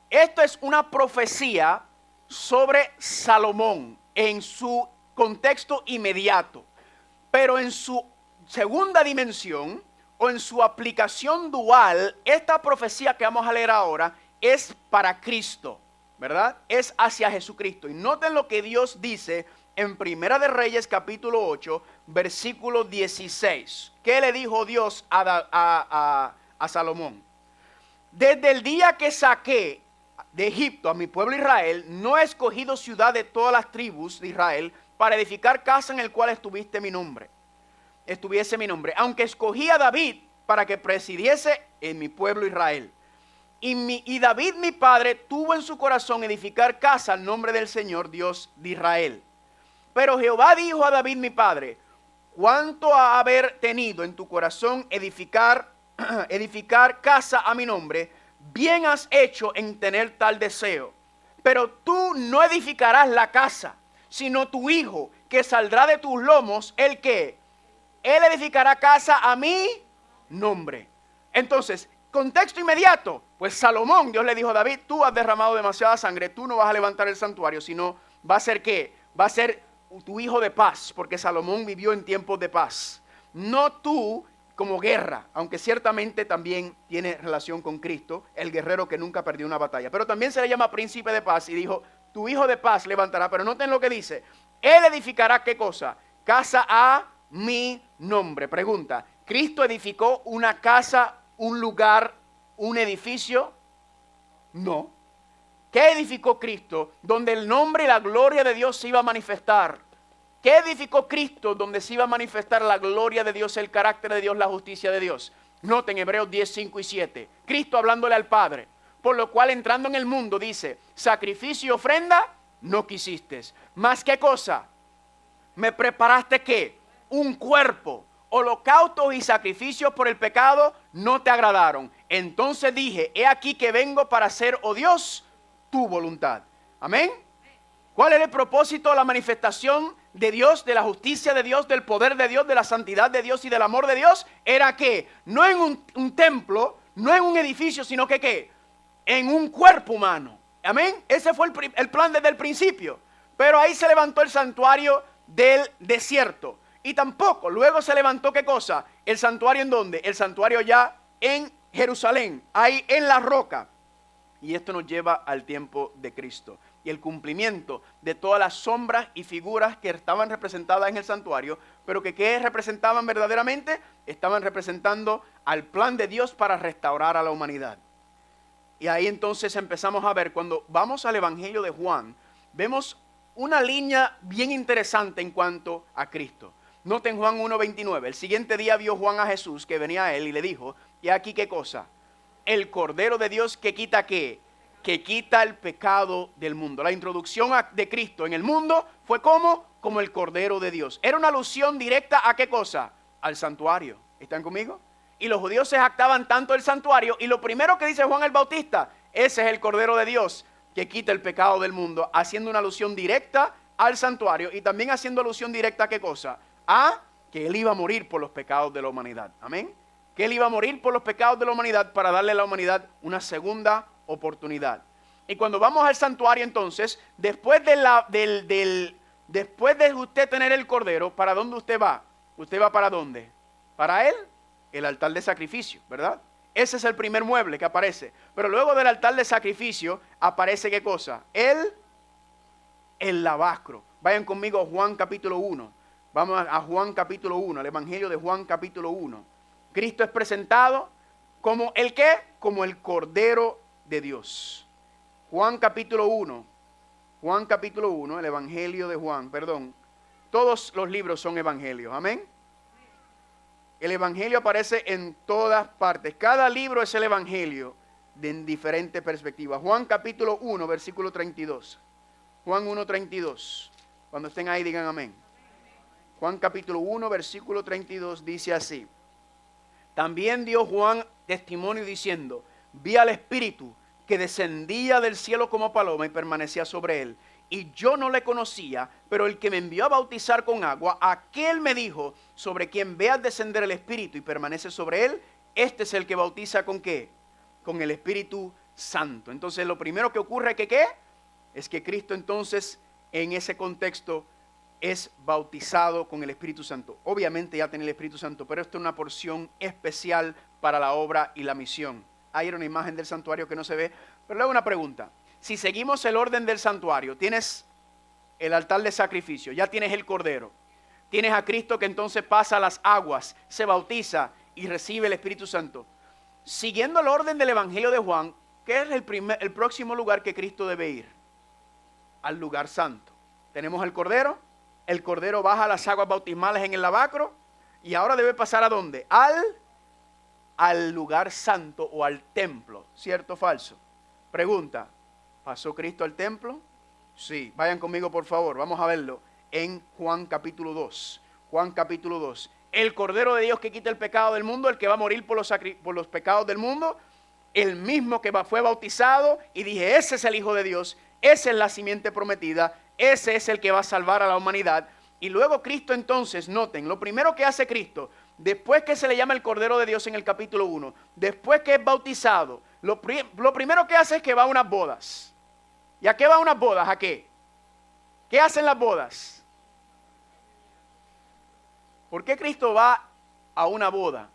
Esto es una profecía sobre Salomón en su contexto inmediato, pero en su segunda dimensión o en su aplicación dual, esta profecía que vamos a leer ahora es para Cristo, ¿verdad? Es hacia Jesucristo. Y noten lo que Dios dice en Primera de Reyes capítulo 8, versículo 16. ¿Qué le dijo Dios a Salomón? Desde el día que saqué de Egipto a mi pueblo Israel, no he escogido ciudad de todas las tribus de Israel para edificar casa en el cual estuviese mi nombre. Aunque escogí a David para que presidiese en mi pueblo Israel. Y David mi padre tuvo en su corazón edificar casa al nombre del Señor Dios de Israel. Pero Jehová dijo a David mi padre, cuánto a haber tenido en tu corazón edificar casa a mi nombre, bien has hecho en tener tal deseo. Pero tú no edificarás la casa, sino tu hijo, que saldrá de tus lomos, ¿el qué? Él edificará casa a mi nombre. Entonces, contexto inmediato, pues Salomón, Dios le dijo a David, tú has derramado demasiada sangre, tú no vas a levantar el santuario, sino va a ser ¿qué? Va a ser tu hijo de paz, porque Salomón vivió en tiempos de paz. No tú como guerra, aunque ciertamente también tiene relación con Cristo, el guerrero que nunca perdió una batalla. Pero también se le llama príncipe de paz y dijo, tu hijo de paz levantará. Pero noten lo que dice, él edificará ¿qué cosa? Casa a mi nombre. Pregunta, ¿Cristo edificó una casa, un lugar, un edificio? No. ¿Qué edificó Cristo? Donde el nombre y la gloria de Dios se iba a manifestar. ¿Qué edificó Cristo donde se iba a manifestar la gloria de Dios, el carácter de Dios, la justicia de Dios? Noten Hebreos 10, 5 y 7. Cristo hablándole al Padre. Por lo cual entrando en el mundo dice, sacrificio y ofrenda no quisiste. ¿Más qué cosa? ¿Me preparaste qué? Un cuerpo. Holocaustos y sacrificios por el pecado no te agradaron. Entonces dije, he aquí que vengo para hacer, oh Dios, tu voluntad. Amén. ¿Cuál era el propósito de la manifestación de Dios, de la justicia de Dios, del poder de Dios, de la santidad de Dios y del amor de Dios? Era que no en un templo, no en un edificio, sino que ¿qué? En un cuerpo humano. Amén. Ese fue el plan desde el principio. Pero ahí se levantó el santuario del desierto. Y tampoco, luego se levantó ¿qué cosa? El santuario ¿en dónde? El santuario ya en Jerusalén, ahí en la roca. Y esto nos lleva al tiempo de Cristo y el cumplimiento de todas las sombras y figuras que estaban representadas en el santuario, pero que ¿qué representaban verdaderamente? Estaban representando al plan de Dios para restaurar a la humanidad. Y ahí entonces empezamos a ver, cuando vamos al Evangelio de Juan, vemos una línea bien interesante en cuanto a Cristo. Noten Juan 1:29. El siguiente día vio Juan a Jesús que venía a él y le dijo, ¿y aquí qué cosa? El Cordero de Dios que quita ¿qué? Que quita el pecado del mundo. La introducción de Cristo en el mundo fue como el Cordero de Dios. Era una alusión directa a ¿qué cosa? Al santuario. ¿Están conmigo? Y los judíos se jactaban tanto del santuario, y lo primero que dice Juan el Bautista, ese es el Cordero de Dios que quita el pecado del mundo, haciendo una alusión directa al santuario y también haciendo alusión directa a ¿qué cosa? A que Él iba a morir por los pecados de la humanidad. Amén. Que Él iba a morir por los pecados de la humanidad para darle a la humanidad una segunda oportunidad. Y cuando vamos al santuario entonces, después de usted tener el Cordero, ¿para dónde usted va? ¿Usted va para dónde? Para Él, el altar de sacrificio, ¿verdad? Ese es el primer mueble que aparece. Pero luego del altar de sacrificio aparece ¿qué cosa? El lavacro. Vayan conmigo a Juan capítulo 1. Vamos a Juan capítulo 1, el Evangelio de Juan capítulo 1. Cristo es presentado como ¿el qué? Como el Cordero de Dios. Juan capítulo 1. Juan capítulo 1, el Evangelio de Juan, perdón. Todos los libros son evangelios, amén. El Evangelio aparece en todas partes. Cada libro es el Evangelio en diferentes perspectivas. Juan capítulo 1, versículo 32. Juan 1, 32. Cuando estén ahí digan amén. Juan capítulo 1, versículo 32 dice así. También dio Juan testimonio diciendo, vi al Espíritu que descendía del cielo como paloma y permanecía sobre él. Y yo no le conocía, pero el que me envió a bautizar con agua, aquel me dijo, sobre quien veas descender el Espíritu y permanece sobre él, este es el que bautiza ¿con qué? Con el Espíritu Santo. Entonces lo primero que ocurre es que ¿qué? Es que Cristo entonces en ese contexto es bautizado con el Espíritu Santo. Obviamente ya tiene el Espíritu Santo, pero esto es una porción especial para la obra y la misión. Ahí era una imagen del santuario que no se ve, pero luego una pregunta. Si seguimos el orden del santuario, tienes el altar de sacrificio, ya tienes el Cordero, tienes a Cristo que entonces pasa las aguas, se bautiza y recibe el Espíritu Santo. Siguiendo el orden del Evangelio de Juan, ¿qué es el próximo lugar que Cristo debe ir? Al lugar santo. Tenemos el Cordero baja las aguas bautismales en el lavacro y ahora debe pasar ¿a dónde? Al lugar santo o al templo, ¿cierto o falso? Pregunta. ¿Pasó Cristo al templo? Sí. Vayan conmigo por favor. Vamos a verlo en Juan capítulo 2. Juan capítulo 2. El Cordero de Dios que quita el pecado del mundo, el que va a morir por los pecados del mundo, el mismo que fue bautizado y dije, ese es el Hijo de Dios, esa es la simiente prometida, ese es el que va a salvar a la humanidad. Y luego Cristo entonces, noten, lo primero que hace Cristo, después que se le llama el Cordero de Dios en el capítulo 1, después que es bautizado, lo primero que hace es que va a unas bodas. ¿Y a qué va a unas bodas? ¿A qué? ¿Qué hacen las bodas? ¿Por qué Cristo va a una boda?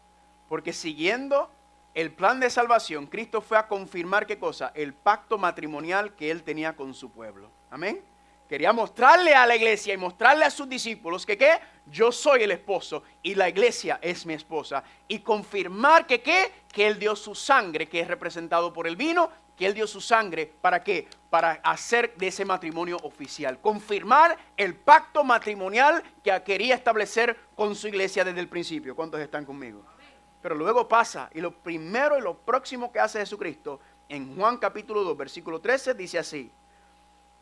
Porque siguiendo el plan de salvación, Cristo fue a confirmar ¿qué cosa? El pacto matrimonial que Él tenía con su pueblo. Amén. Quería mostrarle a la iglesia y mostrarle a sus discípulos que ¿qué? Yo soy el esposo y la iglesia es mi esposa. Y confirmar que ¿qué? Que Él dio su sangre, que es representado por el vino, que Él dio su sangre, ¿para qué? Para hacer de ese matrimonio oficial. Confirmar el pacto matrimonial que quería establecer con su iglesia desde el principio. ¿Cuántos están conmigo? Pero luego pasa, y lo primero y lo próximo que hace Jesucristo, en Juan capítulo 2, versículo 13, dice así.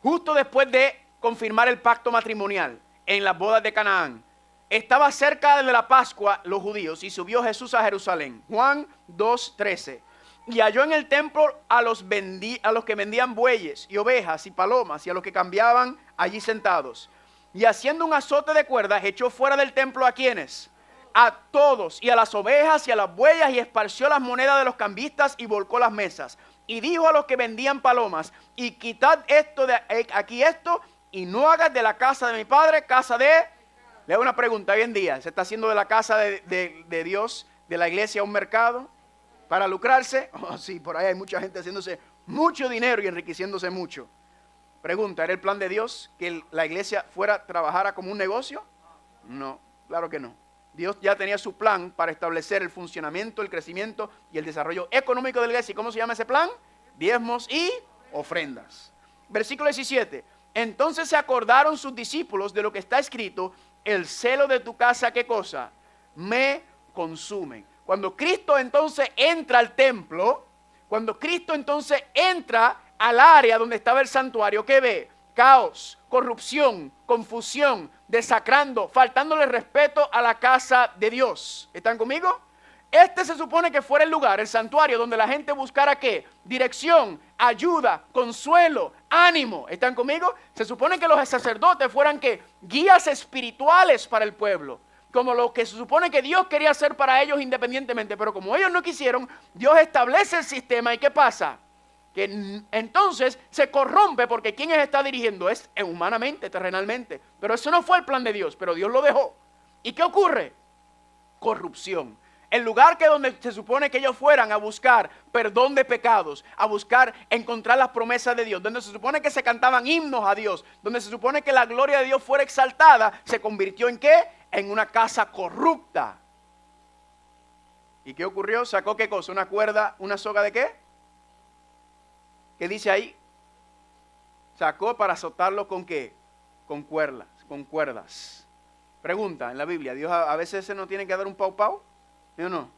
Justo después de confirmar el pacto matrimonial en las bodas de Canaán, estaba cerca de la Pascua los judíos y subió Jesús a Jerusalén. Juan 2:13. Y halló en el templo a los que vendían bueyes y ovejas y palomas y a los que cambiaban allí sentados. Y haciendo un azote de cuerdas, echó fuera del templo ¿a quiénes? A todos, y a las ovejas y a las bueyas, y esparció las monedas de los cambistas y volcó las mesas. Y dijo a los que vendían palomas, y quitad esto de aquí esto, y no hagas de la casa de mi padre casa de... Le hago una pregunta, hoy en día, ¿se está haciendo de la casa de Dios, de la iglesia, un mercado para lucrarse? Oh, sí, por ahí hay mucha gente haciéndose mucho dinero y enriqueciéndose mucho. Pregunta, ¿era el plan de Dios que la iglesia trabajara como un negocio? No, claro que no. Dios ya tenía su plan para establecer el funcionamiento, el crecimiento y el desarrollo económico de la iglesia. ¿Y cómo se llama ese plan? Diezmos y ofrendas. Versículo 17. Entonces se acordaron sus discípulos de lo que está escrito: el celo de tu casa, ¿qué cosa? Me consumen. Cuando Cristo entonces entra al templo, cuando Cristo entonces entra al área donde estaba el santuario, ¿qué ve? Caos, corrupción, confusión, desacrando, faltándole respeto a la casa de Dios. ¿Están conmigo? Este se supone que fuera el lugar, el santuario, donde la gente buscara ¿qué? Dirección, ayuda, consuelo, ánimo. ¿Están conmigo? Se supone que los sacerdotes fueran ¿qué? Guías espirituales para el pueblo, como lo que se supone que Dios quería hacer para ellos independientemente. Pero como ellos no quisieron, Dios establece el sistema. ¿Y qué pasa? Que entonces se corrompe, porque ¿quién está dirigiendo? Es humanamente, terrenalmente. Pero eso no fue el plan de Dios, pero Dios lo dejó. ¿Y qué ocurre? Corrupción. El lugar que donde se supone que ellos fueran a buscar perdón de pecados, a buscar encontrar las promesas de Dios, donde se supone que se cantaban himnos a Dios, donde se supone que la gloria de Dios fuera exaltada, se convirtió ¿en qué? En una casa corrupta. ¿Y qué ocurrió? ¿Sacó qué cosa? ¿Una cuerda, una soga de qué? ¿Qué dice ahí? Sacó para azotarlo ¿con qué? Con cuerdas. Pregunta, en la Biblia, ¿Dios a veces se nos tiene que dar un pau pau? ¿Sí o no?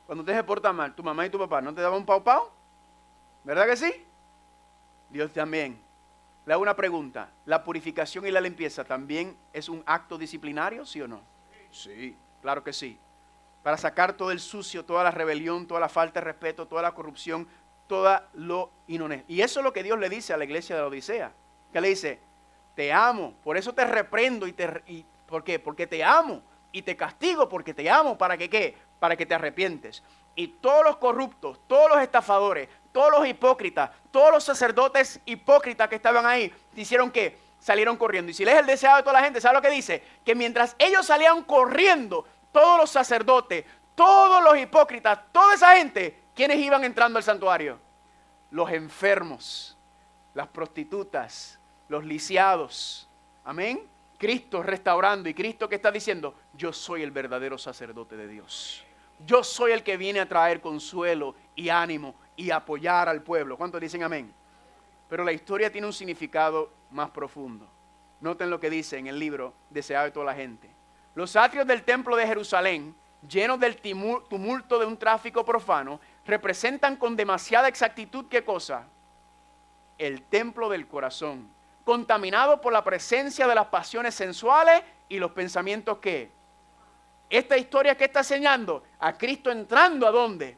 Cuando usted se porta mal, tu mamá y tu papá, ¿no te daban un pau pau? ¿Verdad que sí? Dios también. Le hago una pregunta. ¿La purificación y la limpieza también es un acto disciplinario, sí o no? Sí, claro que sí. Para sacar todo el sucio, toda la rebelión, toda la falta de respeto, toda la corrupción, todo lo inhonesto. Y eso es lo que Dios le dice a la iglesia de la Odisea. ¿Qué le dice? Te amo, por eso te reprendo. ¿Por qué? Porque te amo. Y te castigo porque te amo. ¿Para que qué? Para que te arrepientes. Y todos los corruptos, todos los estafadores, todos los hipócritas, todos los sacerdotes hipócritas que estaban ahí, hicieron ¿qué? Salieron corriendo. Y si lees el deseado de toda la gente, ¿sabes lo que dice? Que mientras ellos salían corriendo, todos los sacerdotes, todos los hipócritas, toda esa gente, ¿quiénes iban entrando al santuario? Los enfermos, las prostitutas, los lisiados. Amén. Cristo restaurando, y Cristo que está diciendo: yo soy el verdadero sacerdote de Dios. Yo soy el que viene a traer consuelo y ánimo y apoyar al pueblo. ¿Cuántos dicen amén? Pero la historia tiene un significado más profundo. Noten lo que dice en el libro Deseado de toda la gente. Los atrios del templo de Jerusalén, llenos del tumulto de un tráfico profano, representan con demasiada exactitud ¿qué cosa? El templo del corazón, contaminado por la presencia de las pasiones sensuales y los pensamientos ¿qué? Esta historia que está enseñando a Cristo entrando ¿a dónde?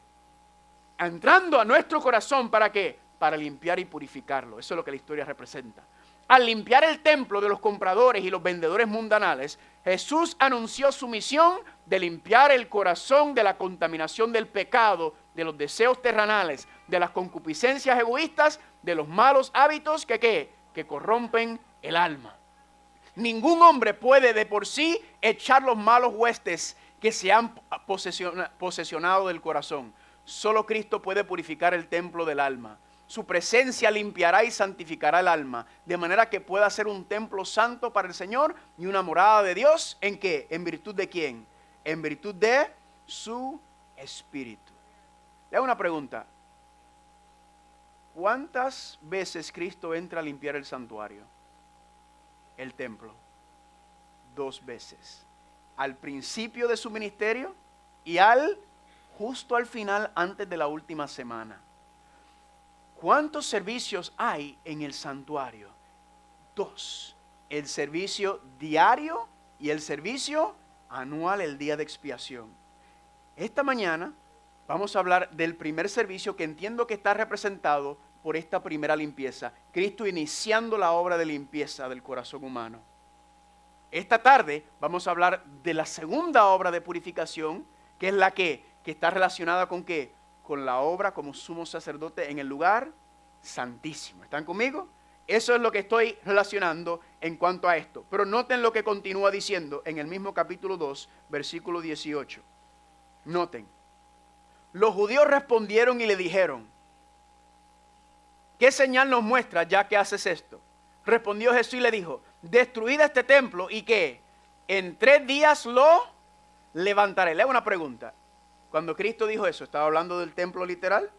Entrando a nuestro corazón. ¿Para qué? Para limpiar y purificarlo. Eso es lo que la historia representa. Al limpiar el templo de los compradores y los vendedores mundanales, Jesús anunció su misión de limpiar el corazón de la contaminación del pecado, de los deseos terrenales, de las concupiscencias egoístas, de los malos hábitos que ¿qué? Que corrompen el alma. Ningún hombre puede de por sí echar los malos huestes que se han posesionado del corazón. Solo Cristo puede purificar el templo del alma. Su presencia limpiará y santificará el alma, de manera que pueda ser un templo santo para el Señor y una morada de Dios. ¿En qué? ¿En virtud de quién? En virtud de su Espíritu. Le hago una pregunta. ¿Cuántas veces Cristo entra a limpiar el santuario? El templo. 2 veces. Al principio de su ministerio y justo al final, antes de la última semana. ¿Cuántos servicios hay en el santuario? 2. El servicio diario y el servicio anual, el día de expiación. Esta mañana vamos a hablar del primer servicio, que entiendo que está representado por esta primera limpieza. Cristo iniciando la obra de limpieza del corazón humano. Esta tarde vamos a hablar de la segunda obra de purificación, que es la que está relacionada con ¿qué? Con la obra como sumo sacerdote en el lugar santísimo. ¿Están conmigo? Eso es lo que estoy relacionando en cuanto a esto. Pero noten lo que continúa diciendo en el mismo capítulo 2, versículo 18. Noten. Los judíos respondieron y le dijeron: ¿qué señal nos muestra ya que haces esto? Respondió Jesús y le dijo: destruid este templo y ¿qué? En 3 días lo levantaré. Le hago una pregunta. Cuando Cristo dijo eso, ¿estaba hablando del templo literal?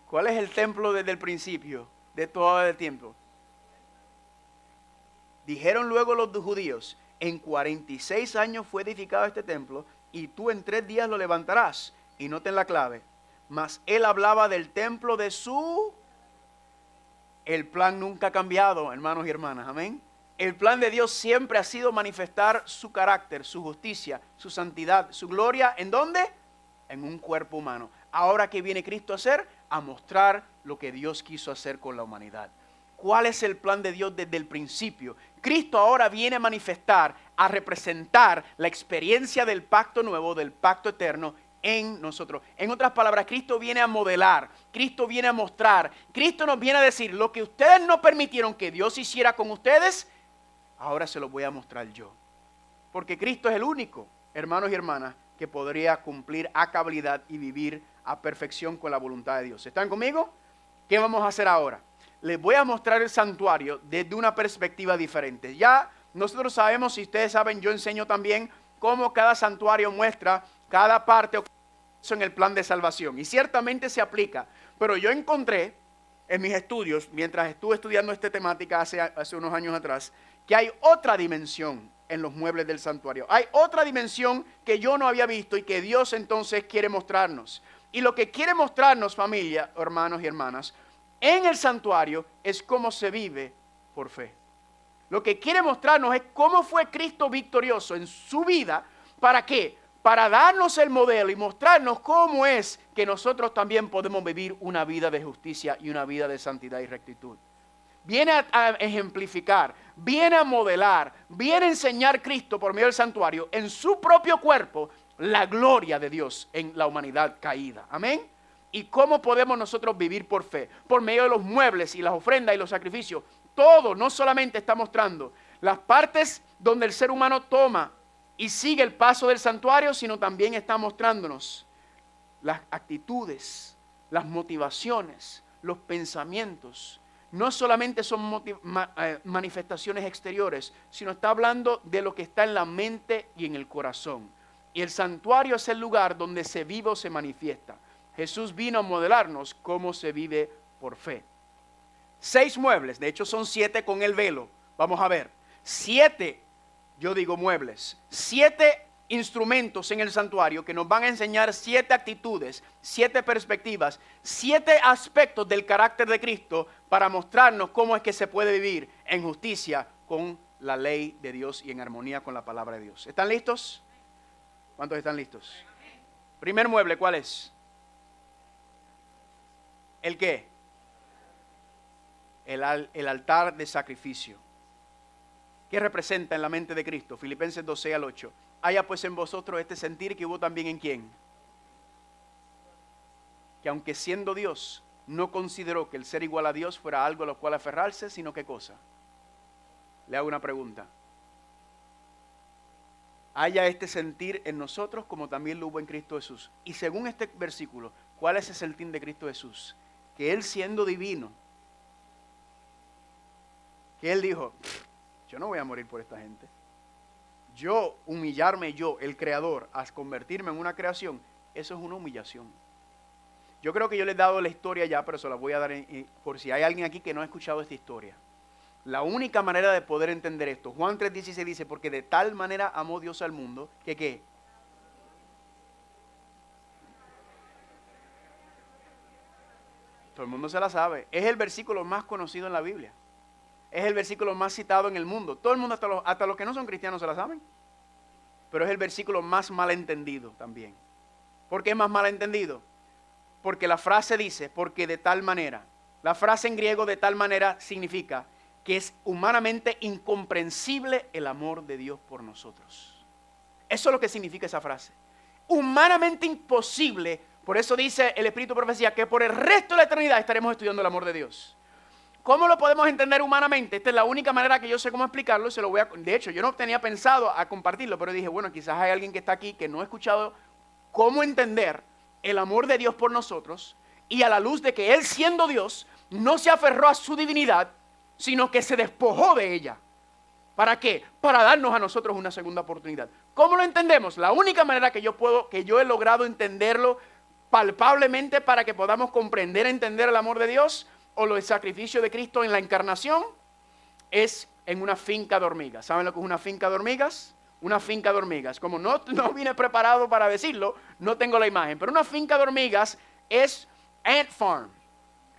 ¿Cuál es el templo desde el principio de todo el tiempo? Dijeron luego los judíos, en 46 años fue edificado este templo y tú en 3 días lo levantarás. Y noten la clave. Mas él hablaba del templo de su... El plan nunca ha cambiado, hermanos y hermanas. Amén. El plan de Dios siempre ha sido manifestar su carácter, su justicia, su santidad, su gloria. ¿En dónde? En un cuerpo humano. Ahora, ¿qué viene Cristo a hacer? A mostrar lo que Dios quiso hacer con la humanidad. ¿Cuál es el plan de Dios desde el principio? Cristo ahora viene a manifestar, a representar la experiencia del pacto nuevo, del pacto eterno en nosotros. En otras palabras, Cristo viene a modelar, Cristo viene a mostrar, Cristo nos viene a decir, lo que ustedes no permitieron que Dios hiciera con ustedes, ahora se lo voy a mostrar yo. Porque Cristo es el único, hermanos y hermanas, que podría cumplir a cabalidad y vivir a perfección con la voluntad de Dios. ¿Están conmigo? ¿Qué vamos a hacer ahora? Les voy a mostrar el santuario desde una perspectiva diferente. Ya nosotros sabemos, si ustedes saben, yo enseño también cómo cada santuario muestra cada parte en el plan de salvación. Y ciertamente se aplica. Pero yo encontré en mis estudios, mientras estuve estudiando esta temática hace unos años atrás, que hay otra dimensión en los muebles del santuario. Hay otra dimensión que yo no había visto y que Dios entonces quiere mostrarnos. Y lo que quiere mostrarnos, familia, hermanos y hermanas, en el santuario es cómo se vive por fe. Lo que quiere mostrarnos es cómo fue Cristo victorioso en su vida. ¿Para qué? Para darnos el modelo y mostrarnos cómo es que nosotros también podemos vivir una vida de justicia y una vida de santidad y rectitud. Viene a ejemplificar, viene a modelar, viene a enseñar Cristo por medio del santuario en su propio cuerpo la gloria de Dios en la humanidad caída. Amén. ¿Y cómo podemos nosotros vivir por fe? Por medio de los muebles y las ofrendas y los sacrificios. Todo no solamente está mostrando las partes donde el ser humano toma y sigue el paso del santuario, sino también está mostrándonos las actitudes, las motivaciones, los pensamientos. No solamente son manifestaciones exteriores, sino está hablando de lo que está en la mente y en el corazón. Y el santuario es el lugar donde se vive o se manifiesta. Jesús vino a modelarnos cómo se vive por fe. 6 muebles, de hecho son 7 con el velo. Vamos a ver, 7, yo digo muebles, 7 instrumentos en el santuario que nos van a enseñar 7 actitudes, 7 perspectivas, 7 aspectos del carácter de Cristo para mostrarnos cómo es que se puede vivir en justicia con la ley de Dios y en armonía con la palabra de Dios. ¿Están listos? ¿Cuántos están listos? Primer mueble, ¿cuál es? ¿El qué? El altar de sacrificio. ¿Qué representa en la mente de Cristo? Filipenses 2:6 al 8. Haya pues en vosotros este sentir que hubo también en ¿quién? Que aunque siendo Dios, no consideró que el ser igual a Dios fuera algo a lo cual aferrarse, sino ¿qué cosa? Le hago una pregunta. Haya este sentir en nosotros como también lo hubo en Cristo Jesús. Y según este versículo, ¿cuál es el sentir de Cristo Jesús? Que Él siendo divino, que Él dijo, yo no voy a morir por esta gente. Yo, humillarme yo, el creador, a convertirme en una creación, eso es una humillación. Yo creo que yo les he dado la historia ya, pero se la voy a dar por si hay alguien aquí que no ha escuchado esta historia. La única manera de poder entender esto, Juan 3:16 dice, porque de tal manera amó Dios al mundo, que ¿qué? Todo el mundo se la sabe. Es el versículo más conocido en la Biblia. Es el versículo más citado en el mundo. Todo el mundo, hasta los que no son cristianos, se la saben. Pero es el versículo más malentendido también. ¿Por qué es más malentendido? Porque la frase dice, porque de tal manera. La frase en griego de tal manera significa que es humanamente incomprensible el amor de Dios por nosotros. Eso es lo que significa esa frase. Humanamente imposible. Por eso dice el Espíritu de Profecía que por el resto de la eternidad estaremos estudiando el amor de Dios. ¿Cómo lo podemos entender humanamente? Esta es la única manera que yo sé cómo explicarlo. De hecho, yo no tenía pensado a compartirlo, pero dije, bueno, quizás hay alguien que está aquí que no ha escuchado cómo entender el amor de Dios por nosotros y a la luz de que Él siendo Dios no se aferró a su divinidad, sino que se despojó de ella. ¿Para qué? Para darnos a nosotros una segunda oportunidad. ¿Cómo lo entendemos? La única manera que yo he logrado entenderlo palpablemente para que podamos comprender, entender el amor de Dios o el sacrificio de Cristo en la encarnación, es en una finca de hormigas. ¿Saben lo que es una finca de hormigas? Una finca de hormigas. Como no vine preparado para decirlo, no tengo la imagen. Pero una finca de hormigas es ant farm.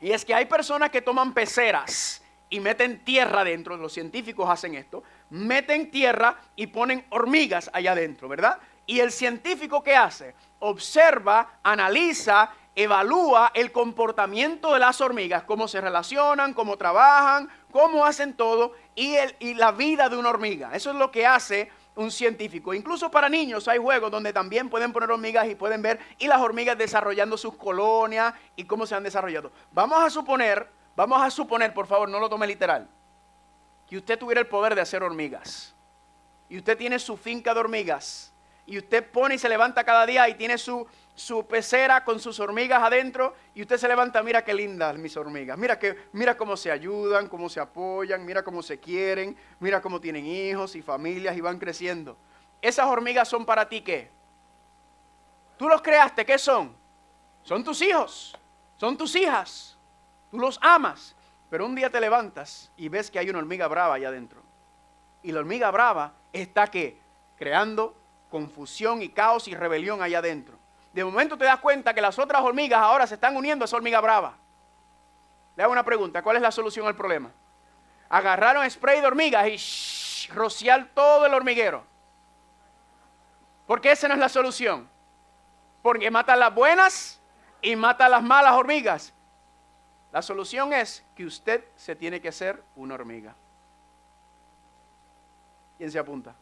Y es que hay personas que toman peceras y meten tierra dentro. Los científicos hacen esto. Meten tierra y ponen hormigas allá adentro, ¿verdad? Y el científico, ¿qué hace? Observa, analiza, evalúa el comportamiento de las hormigas, cómo se relacionan, cómo trabajan, cómo hacen todo y la vida de una hormiga. Eso es lo que hace un científico. Incluso para niños hay juegos donde también pueden poner hormigas y pueden ver y las hormigas desarrollando sus colonias y cómo se han desarrollado. Vamos a suponer, por favor, no lo tome literal, que usted tuviera el poder de hacer hormigas y usted tiene su finca de hormigas y usted pone y se levanta cada día y tiene su pecera con sus hormigas adentro y usted se levanta, mira qué lindas mis hormigas, mira cómo se ayudan, cómo se apoyan, mira cómo se quieren, mira cómo tienen hijos y familias y van creciendo. Esas hormigas son para ti, ¿qué? Tú los creaste, ¿qué son? Son tus hijos, son tus hijas, tú los amas, pero un día te levantas y ves que hay una hormiga brava allá adentro y la hormiga brava está, ¿qué? Creando confusión y caos y rebelión allá adentro. De momento te das cuenta que las otras hormigas ahora se están uniendo a esa hormiga brava. Le hago una pregunta, ¿cuál es la solución al problema? Agarraron spray de hormigas y rociar todo el hormiguero. ¿Por qué esa no es la solución? Porque matan las buenas y matan las malas hormigas. La solución es que usted se tiene que hacer una hormiga. ¿Quién se apunta?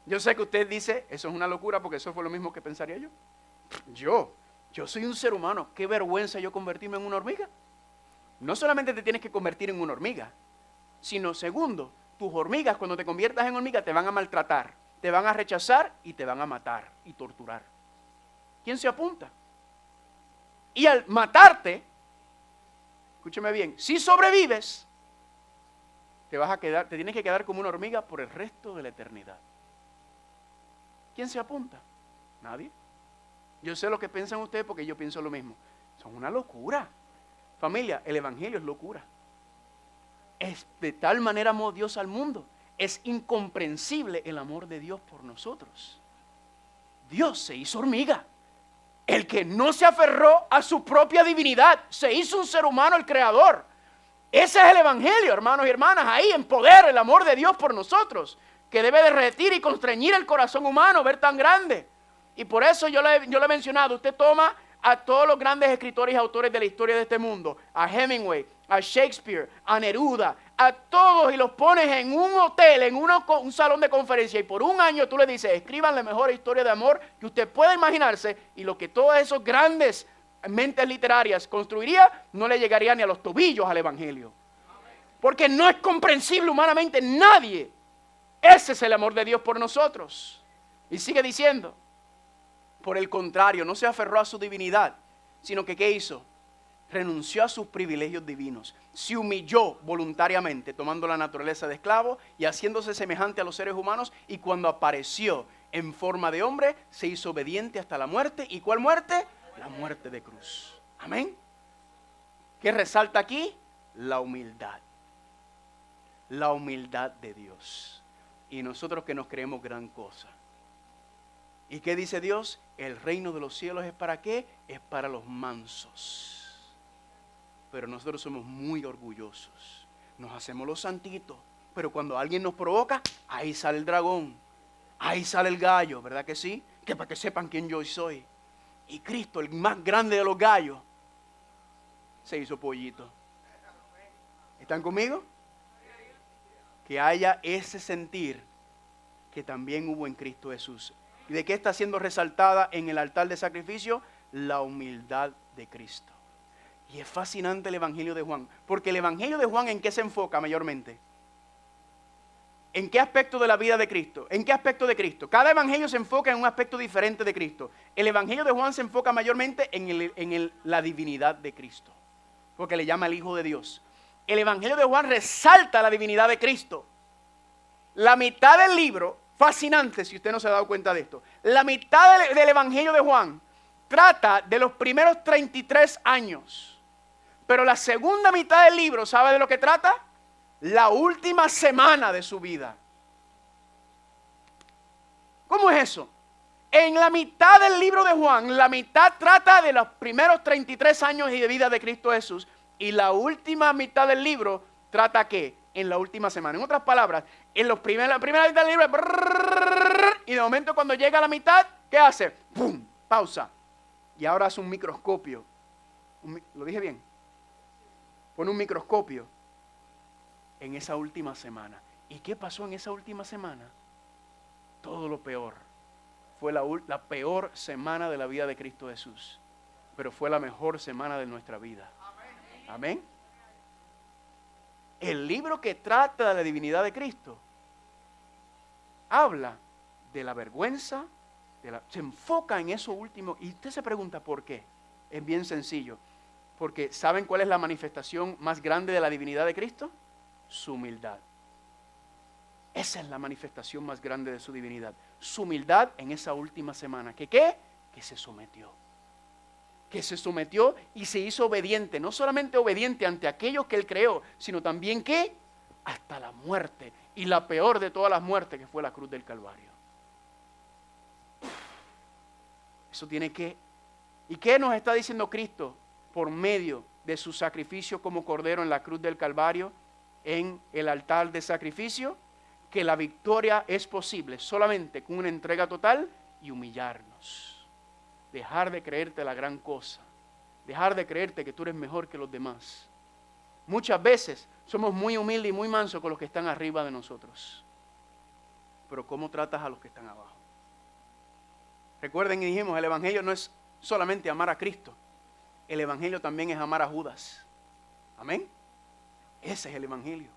Yo sé que usted dice, eso es una locura porque eso fue lo mismo que pensaría yo. Yo soy un ser humano, qué vergüenza yo convertirme en una hormiga. No solamente te tienes que convertir en una hormiga, sino segundo, tus hormigas cuando te conviertas en hormiga te van a maltratar, te van a rechazar y te van a matar y torturar. ¿Quién se apunta? Y al matarte, escúcheme bien, si sobrevives, te tienes que quedar como una hormiga por el resto de la eternidad. ¿Quién se apunta? Nadie. Yo sé lo que piensan ustedes porque yo pienso lo mismo. Son una locura. Familia, el evangelio es locura. Es de tal manera amó Dios al mundo. Es incomprensible el amor de Dios por nosotros. Dios se hizo hormiga. El que no se aferró a su propia divinidad, se hizo un ser humano, el creador. Ese es el evangelio, hermanos y hermanas. Ahí en poder el amor de Dios por nosotros, que debe derretir y constreñir el corazón humano, ver tan grande. Y por eso yo le he mencionado, usted toma a todos los grandes escritores y autores de la historia de este mundo, a Hemingway, a Shakespeare, a Neruda, a todos y los pones en un hotel, en un salón de conferencia y por un año tú le dices, escriban la mejor historia de amor que usted pueda imaginarse y lo que todos esos grandes mentes literarias construiría, no le llegaría ni a los tobillos al evangelio. Porque no es comprensible humanamente nadie. Ese es el amor de Dios por nosotros. Y sigue diciendo, por el contrario, no se aferró a su divinidad, sino que ¿qué hizo? Renunció a sus privilegios divinos. Se humilló voluntariamente, tomando la naturaleza de esclavo y haciéndose semejante a los seres humanos. Y cuando apareció en forma de hombre, se hizo obediente hasta la muerte. ¿Y cuál muerte? La muerte de cruz. Amén. ¿Qué resalta aquí? La humildad. La humildad de Dios. Y nosotros que nos creemos gran cosa. ¿Y qué dice Dios? El reino de los cielos ¿es para qué? Es para los mansos. Pero nosotros somos muy orgullosos. Nos hacemos los santitos. Pero cuando alguien nos provoca, ahí sale el dragón. Ahí sale el gallo, ¿verdad que sí? Que para que sepan quién yo soy. Y Cristo, el más grande de los gallos, se hizo pollito. ¿Están conmigo? Que haya ese sentir que también hubo en Cristo Jesús. ¿Y de qué está siendo resaltada en el altar de sacrificio? La humildad de Cristo. Y es fascinante el Evangelio de Juan, porque el Evangelio de Juan ¿en qué se enfoca mayormente? ¿En qué aspecto de la vida de Cristo? ¿En qué aspecto de Cristo? Cada evangelio se enfoca en un aspecto diferente de Cristo. El Evangelio de Juan se enfoca mayormente en la divinidad de Cristo, porque le llama el Hijo de Dios. El Evangelio de Juan resalta la divinidad de Cristo. La mitad del libro, fascinante si usted no se ha dado cuenta de esto, la mitad del Evangelio de Juan trata de los primeros 33 años. Pero la segunda mitad del libro, ¿sabe de lo que trata? la última semana de su vida. ¿Cómo es eso? En la mitad del libro de Juan, la mitad trata de los primeros 33 años de vida de Cristo Jesús, y la última mitad del libro trata ¿qué? En la última semana. En otras palabras, en la primera mitad del libro, y de momento cuando llega a la mitad, ¿qué hace? ¡Pum! Pausa. Y ahora hace un microscopio. ¿Lo dije bien? Pone un microscopio en esa última semana. ¿Y qué pasó en esa última semana? Todo lo peor. Fue la peor semana de la vida de Cristo Jesús, pero fue la mejor semana de nuestra vida. Amén. El libro que trata de la divinidad de Cristo habla de la vergüenza, se enfoca en eso último, y usted se pregunta por qué. Es bien sencillo, porque ¿saben cuál es la manifestación más grande de la divinidad de Cristo? Su humildad. Esa es la manifestación más grande de su divinidad. Su humildad en esa última semana. ¿Qué? Que se sometió. Que se sometió y se hizo obediente. No solamente obediente ante aquellos que él creó, sino también ¿qué? Hasta la muerte. Y la peor de todas las muertes, que fue la cruz del Calvario. Eso tiene que... ¿Y qué nos está diciendo Cristo por medio de su sacrificio como cordero en la cruz del Calvario, en el altar de sacrificio? Que la victoria es posible solamente con una entrega total y humillarnos. Dejar de creerte la gran cosa. Dejar de creerte que tú eres mejor que los demás. Muchas veces somos muy humildes y muy mansos con los que están arriba de nosotros. Pero ¿cómo tratas a los que están abajo? Recuerden y dijimos, el evangelio no es solamente amar a Cristo. El evangelio también es amar a Judas. Amén. Ese es el evangelio.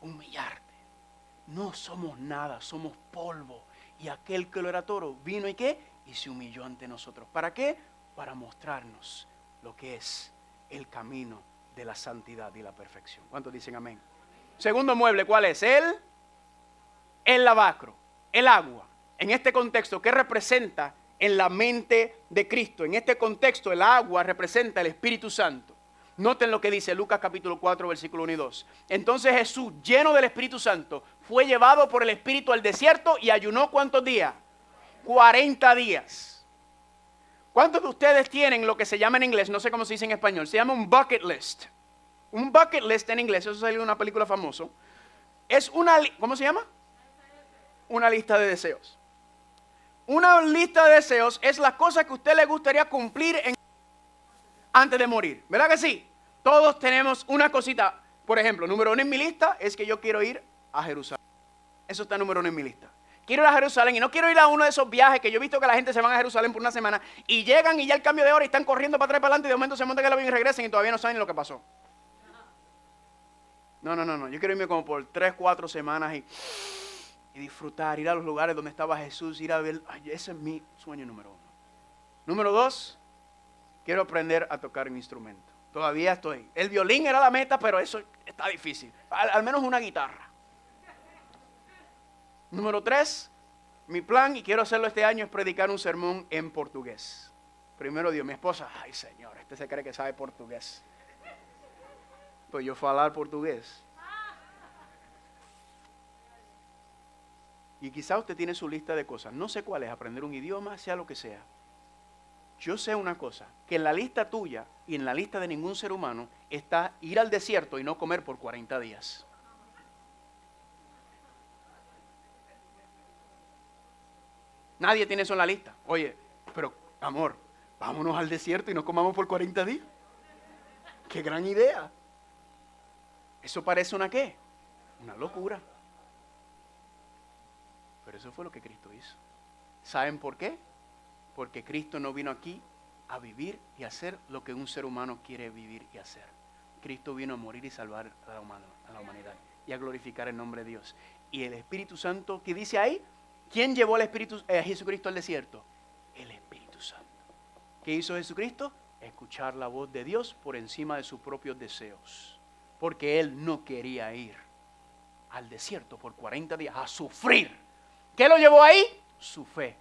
Humillarte. No somos nada, somos polvo. Y aquel que lo era todo vino y ¿qué? Y se humilló ante nosotros. ¿Para qué? Para mostrarnos lo que es el camino de la santidad y la perfección. ¿Cuántos dicen amén? Segundo mueble, ¿cuál es? El lavacro, el agua. En este contexto, ¿qué representa en la mente de Cristo? En este contexto, el agua representa el Espíritu Santo. Noten lo que dice Lucas capítulo 4, versículo 1 y 2. Entonces Jesús, lleno del Espíritu Santo, fue llevado por el Espíritu al desierto y ayunó ¿cuántos días? 40 días. ¿Cuántos de ustedes tienen lo que se llama en inglés? No sé cómo se dice en español. Se llama un bucket list. Un bucket list en inglés, eso salió en una película famosa. Es una, ¿cómo se llama? Una lista de deseos. Una lista de deseos es la cosa que a usted le gustaría cumplir antes de morir. ¿Verdad que sí? Todos tenemos una cosita. Por ejemplo, número 1 en mi lista es que yo quiero ir a Jerusalén. Eso está número 1 en mi lista. Quiero ir a Jerusalén y no quiero ir a uno de esos viajes que yo he visto que la gente se van a Jerusalén por una semana y llegan y ya el cambio de hora y están corriendo para atrás y para adelante y de momento se montan en el avión y regresan y todavía no saben lo que pasó. No. Yo quiero irme como por 3, 4 semanas y disfrutar, ir a los lugares donde estaba Jesús, ir a ver. Ay, ese es mi sueño número 1. Número 2, quiero aprender a tocar un instrumento. Todavía estoy. El violín era la meta, pero eso está difícil. Al menos una guitarra. Número 3, mi plan, y quiero hacerlo este año, es predicar un sermón en portugués. Primero Dios, mi esposa, ay Señor, este se cree que sabe portugués. Pues yo falar portugués. Y quizá usted tiene su lista de cosas. No sé cuál es, aprender un idioma, sea lo que sea. Yo sé una cosa, que en la lista tuya y en la lista de ningún ser humano está ir al desierto y no comer por 40 días. Nadie tiene eso en la lista. Oye, pero amor, vámonos al desierto y no comamos por 40 días. ¡Qué gran idea! Eso parece una ¿qué? Una locura. Pero eso fue lo que Cristo hizo. ¿Saben por qué? Porque Cristo no vino aquí a vivir y hacer lo que un ser humano quiere vivir y hacer. Cristo vino a morir y salvar a la humanidad y a glorificar el nombre de Dios. Y el Espíritu Santo, ¿qué dice ahí? ¿Quién llevó a Jesucristo al desierto? El Espíritu Santo. ¿Qué hizo Jesucristo? Escuchar la voz de Dios por encima de sus propios deseos. Porque Él no quería ir al desierto por 40 días a sufrir. ¿Qué lo llevó ahí? Su fe.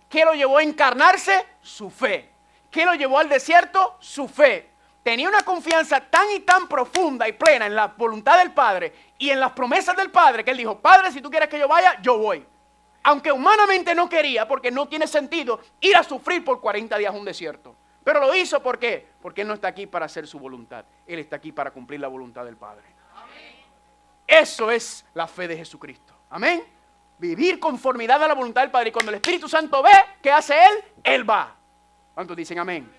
¿Qué lo llevó a encarnarse? Su fe. ¿Qué lo llevó al desierto? Su fe. tenía una confianza tan y tan profunda y plena en la voluntad del Padre y en las promesas del Padre, que él dijo, Padre, si tú quieres que yo vaya, yo voy. Aunque humanamente no quería, porque no tiene sentido ir a sufrir por 40 días un desierto. Pero lo hizo, ¿por qué? Porque él no está aquí para hacer su voluntad. Él está aquí para cumplir la voluntad del Padre. Eso es la fe de Jesucristo. Amén. Vivir conformidad a la voluntad del Padre. Y cuando el Espíritu Santo ve, ¿qué hace Él? Él va. ¿Cuántos dicen amén?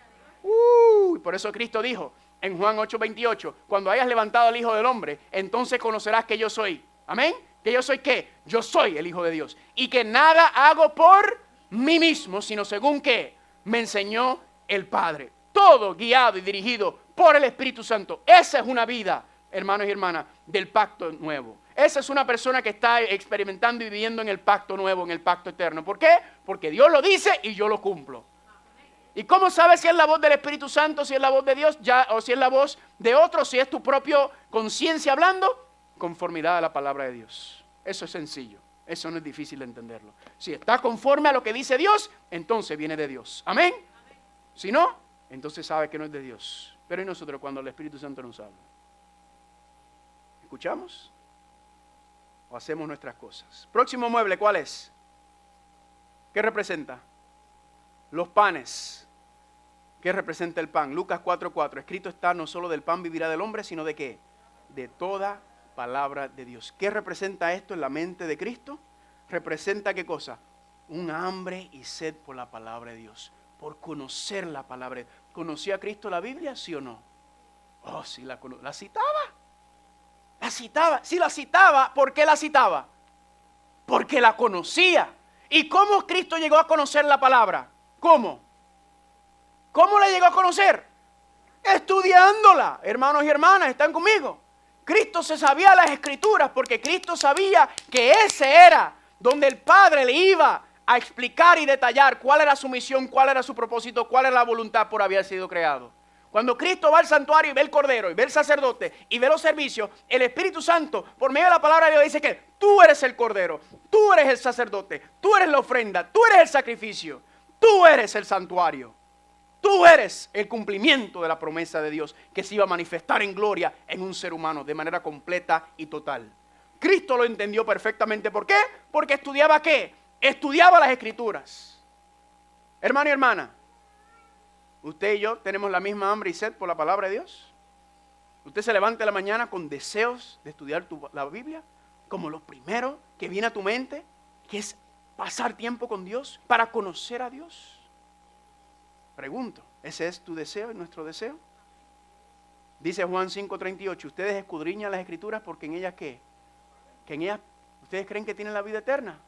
Por eso Cristo dijo en Juan 8:28, cuando hayas levantado al Hijo del Hombre, entonces conocerás que yo soy. Amén. ¿Que yo soy qué? Yo soy el Hijo de Dios. Y que nada hago por mí mismo, sino según que me enseñó el Padre. Todo guiado y dirigido por el Espíritu Santo. Esa es una vida, hermanos y hermanas, del pacto nuevo. Esa es una persona que está experimentando y viviendo en el pacto nuevo, en el pacto eterno. ¿Por qué? Porque Dios lo dice y yo lo cumplo. ¿Y cómo sabes si es la voz del Espíritu Santo, si es la voz de Dios, o si es la voz de otro, si es tu propia conciencia hablando? Conformidad a la palabra de Dios. Eso es sencillo. Eso no es difícil de entenderlo. Si está conforme a lo que dice Dios, entonces viene de Dios. Amén. Si no, entonces sabe que no es de Dios. Pero ¿y nosotros cuando el Espíritu Santo nos habla? ¿Escuchamos? ¿O hacemos nuestras cosas? Próximo mueble, ¿cuál es? ¿Qué representa? Los panes. ¿Qué representa el pan? Lucas 4:4. Escrito está, no solo del pan vivirá del hombre, sino de ¿qué? De toda palabra de Dios. ¿Qué representa esto en la mente de Cristo? ¿Representa qué cosa? Un hambre y sed por la palabra de Dios. Por conocer la palabra. ¿Conocía Cristo la Biblia, sí o no? Oh, sí, la citaba. La citaba. Sí, la citaba. ¿Por qué la citaba? Porque la conocía. ¿Y cómo Cristo llegó a conocer la palabra? ¿Cómo? ¿Cómo la llegó a conocer? Estudiándola. Hermanos y hermanas, ¿están conmigo? Cristo se sabía las Escrituras porque Cristo sabía que ese era donde el Padre le iba a explicar y detallar cuál era su misión, cuál era su propósito, cuál era la voluntad por haber sido creado. Cuando Cristo va al santuario y ve el cordero y ve el sacerdote y ve los servicios, el Espíritu Santo por medio de la palabra de Dios dice que tú eres el cordero, tú eres el sacerdote, tú eres la ofrenda, tú eres el sacrificio, tú eres el santuario. Tú eres el cumplimiento de la promesa de Dios que se iba a manifestar en gloria en un ser humano de manera completa y total. Cristo lo entendió perfectamente. ¿Por qué? Porque estudiaba ¿qué? Estudiaba las Escrituras. Hermano y hermana, usted y yo tenemos la misma hambre y sed por la palabra de Dios. Usted se levanta en la mañana con deseos de estudiar la Biblia, como lo primero que viene a tu mente, que es pasar tiempo con Dios para conocer a Dios. Pregunto, ¿ese es tu deseo y nuestro deseo? Dice Juan 5:38, ustedes escudriñan las Escrituras porque en ellas ¿qué? Que en ellas ustedes creen que tienen la vida eterna.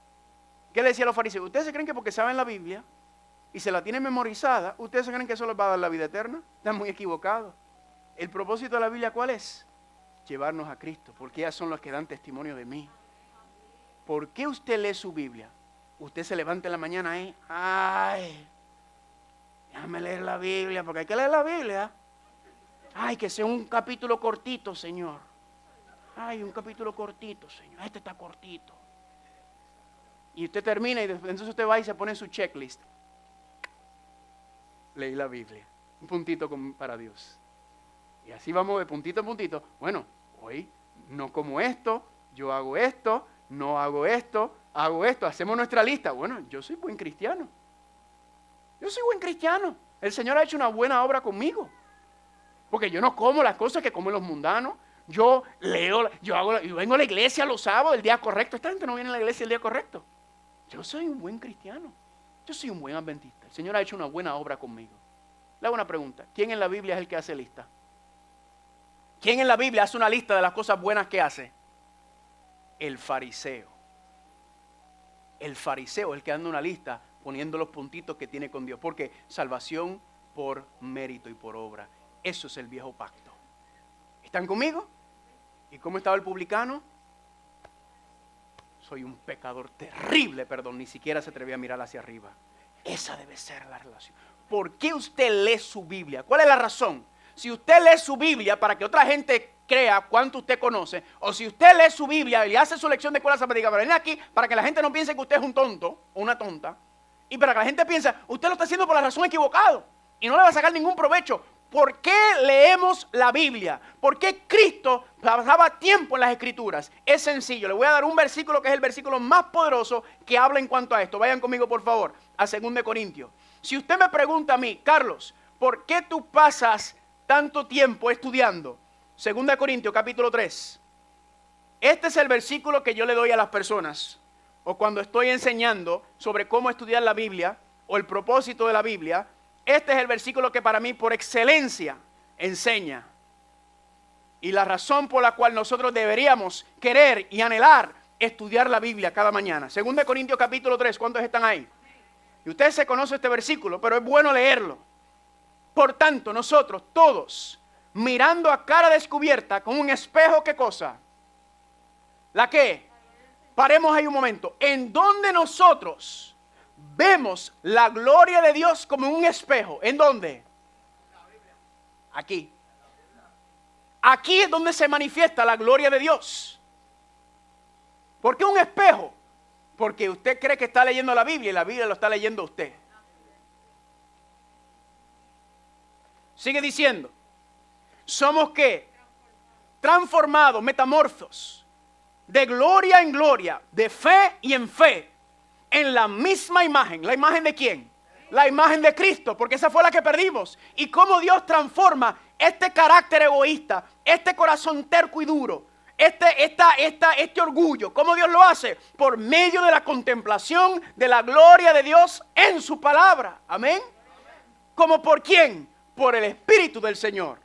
¿Qué le decía a los fariseos? Ustedes se creen que porque saben la Biblia y se la tienen memorizada, ustedes se creen que eso les va a dar la vida eterna. Están muy equivocados. El propósito de la Biblia ¿cuál es? Llevarnos a Cristo, porque ellas son las que dan testimonio de mí. ¿Por qué usted lee su Biblia? Usted se levanta en la mañana y ¡ay! Déjame leer la Biblia, porque hay que leer la Biblia. Ay, que sea un capítulo cortito, Señor. Ay, un capítulo cortito, Señor. Este está cortito. Y usted termina y entonces usted va y se pone en su checklist. Leí la Biblia. Un puntito para Dios. Y así vamos de puntito en puntito. Bueno, hoy no como esto, yo hago esto, no hago esto, hago esto. Hacemos nuestra lista. Bueno, yo soy buen cristiano. Yo soy buen cristiano. El Señor ha hecho una buena obra conmigo. Porque yo no como las cosas que comen los mundanos. Yo leo, yo vengo a la iglesia los sábados, el día correcto. Esta gente no viene a la iglesia el día correcto. Yo soy un buen cristiano. Yo soy un buen adventista. El Señor ha hecho una buena obra conmigo. Le hago una pregunta. ¿Quién en la Biblia es el que hace lista? ¿Quién en la Biblia hace una lista de las cosas buenas que hace? El fariseo. El fariseo es el que anda una lista poniendo los puntitos que tiene con Dios. Porque salvación por mérito y por obra. Eso es el viejo pacto. ¿Están conmigo? ¿Y cómo estaba el publicano? Soy un pecador terrible, perdón, ni siquiera se atrevía a mirar hacia arriba. Esa debe ser la relación. ¿Por qué usted lee su Biblia? ¿Cuál es la razón? Si usted lee su Biblia para que otra gente crea cuánto usted conoce, o si usted lee su Biblia y hace su lección de escuela sabática para venir aquí, para que la gente no piense que usted es un tonto o una tonta, y para que la gente piense, usted lo está haciendo por la razón equivocada y no le va a sacar ningún provecho. ¿por qué leemos la Biblia? ¿Por qué Cristo pasaba tiempo en las Escrituras? Es sencillo, le voy a dar un versículo que es el versículo más poderoso que habla en cuanto a esto. Vayan conmigo, por favor, a 2 Corintios. Si usted me pregunta a mí, Carlos, ¿por qué tú pasas tanto tiempo estudiando? 2 Corintios capítulo 3. Este es el versículo que yo le doy a las personas, o cuando estoy enseñando sobre cómo estudiar la Biblia, o el propósito de la Biblia. Este es el versículo que para mí por excelencia enseña. Y la razón por la cual nosotros deberíamos querer y anhelar estudiar la Biblia cada mañana. 2 Corintios capítulo 3, ¿cuántos están ahí? Y usted se conoce este versículo, pero es bueno leerlo. Por tanto, nosotros todos, mirando a cara descubierta con un espejo, ¿qué cosa? ¿La qué? Paremos ahí un momento. ¿En dónde nosotros vemos la gloria de Dios como un espejo? ¿En dónde? Aquí. Aquí es donde se manifiesta la gloria de Dios. ¿Por qué un espejo? Porque usted cree que está leyendo la Biblia y la Biblia lo está leyendo usted. Sigue diciendo. ¿Somos qué? Transformados, metamorfos, de gloria en gloria, de fe y en fe, en la misma imagen. ¿La imagen de quién? La imagen de Cristo, porque esa fue la que perdimos. Y cómo Dios transforma este carácter egoísta, este corazón terco y duro, este orgullo. ¿Cómo Dios lo hace? Por medio de la contemplación de la gloria de Dios en su palabra. Amén. ¿Cómo por quién? Por el Espíritu del Señor.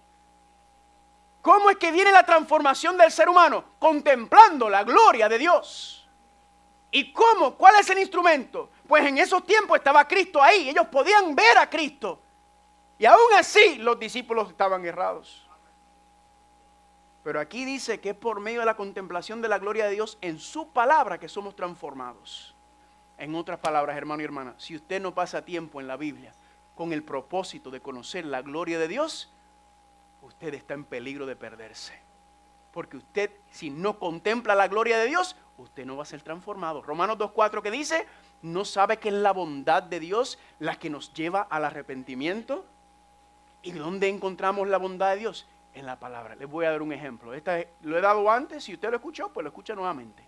¿Cómo es que viene la transformación del ser humano? Contemplando la gloria de Dios. ¿Y cómo? ¿Cuál es el instrumento? Pues en esos tiempos estaba Cristo ahí. Ellos podían ver a Cristo. Y aún así los discípulos estaban errados. Pero aquí dice que es por medio de la contemplación de la gloria de Dios en su palabra que somos transformados. En otras palabras, hermano y hermana, si usted no pasa tiempo en la Biblia con el propósito de conocer la gloria de Dios, usted está en peligro de perderse. Porque usted, si no contempla la gloria de Dios, usted no va a ser transformado. Romanos 2:4 que dice, ¿no sabe que es la bondad de Dios la que nos lleva al arrepentimiento? ¿Y dónde encontramos la bondad de Dios? En la palabra. Les voy a dar un ejemplo. Lo he dado antes, si usted lo escuchó, pues lo escucha nuevamente.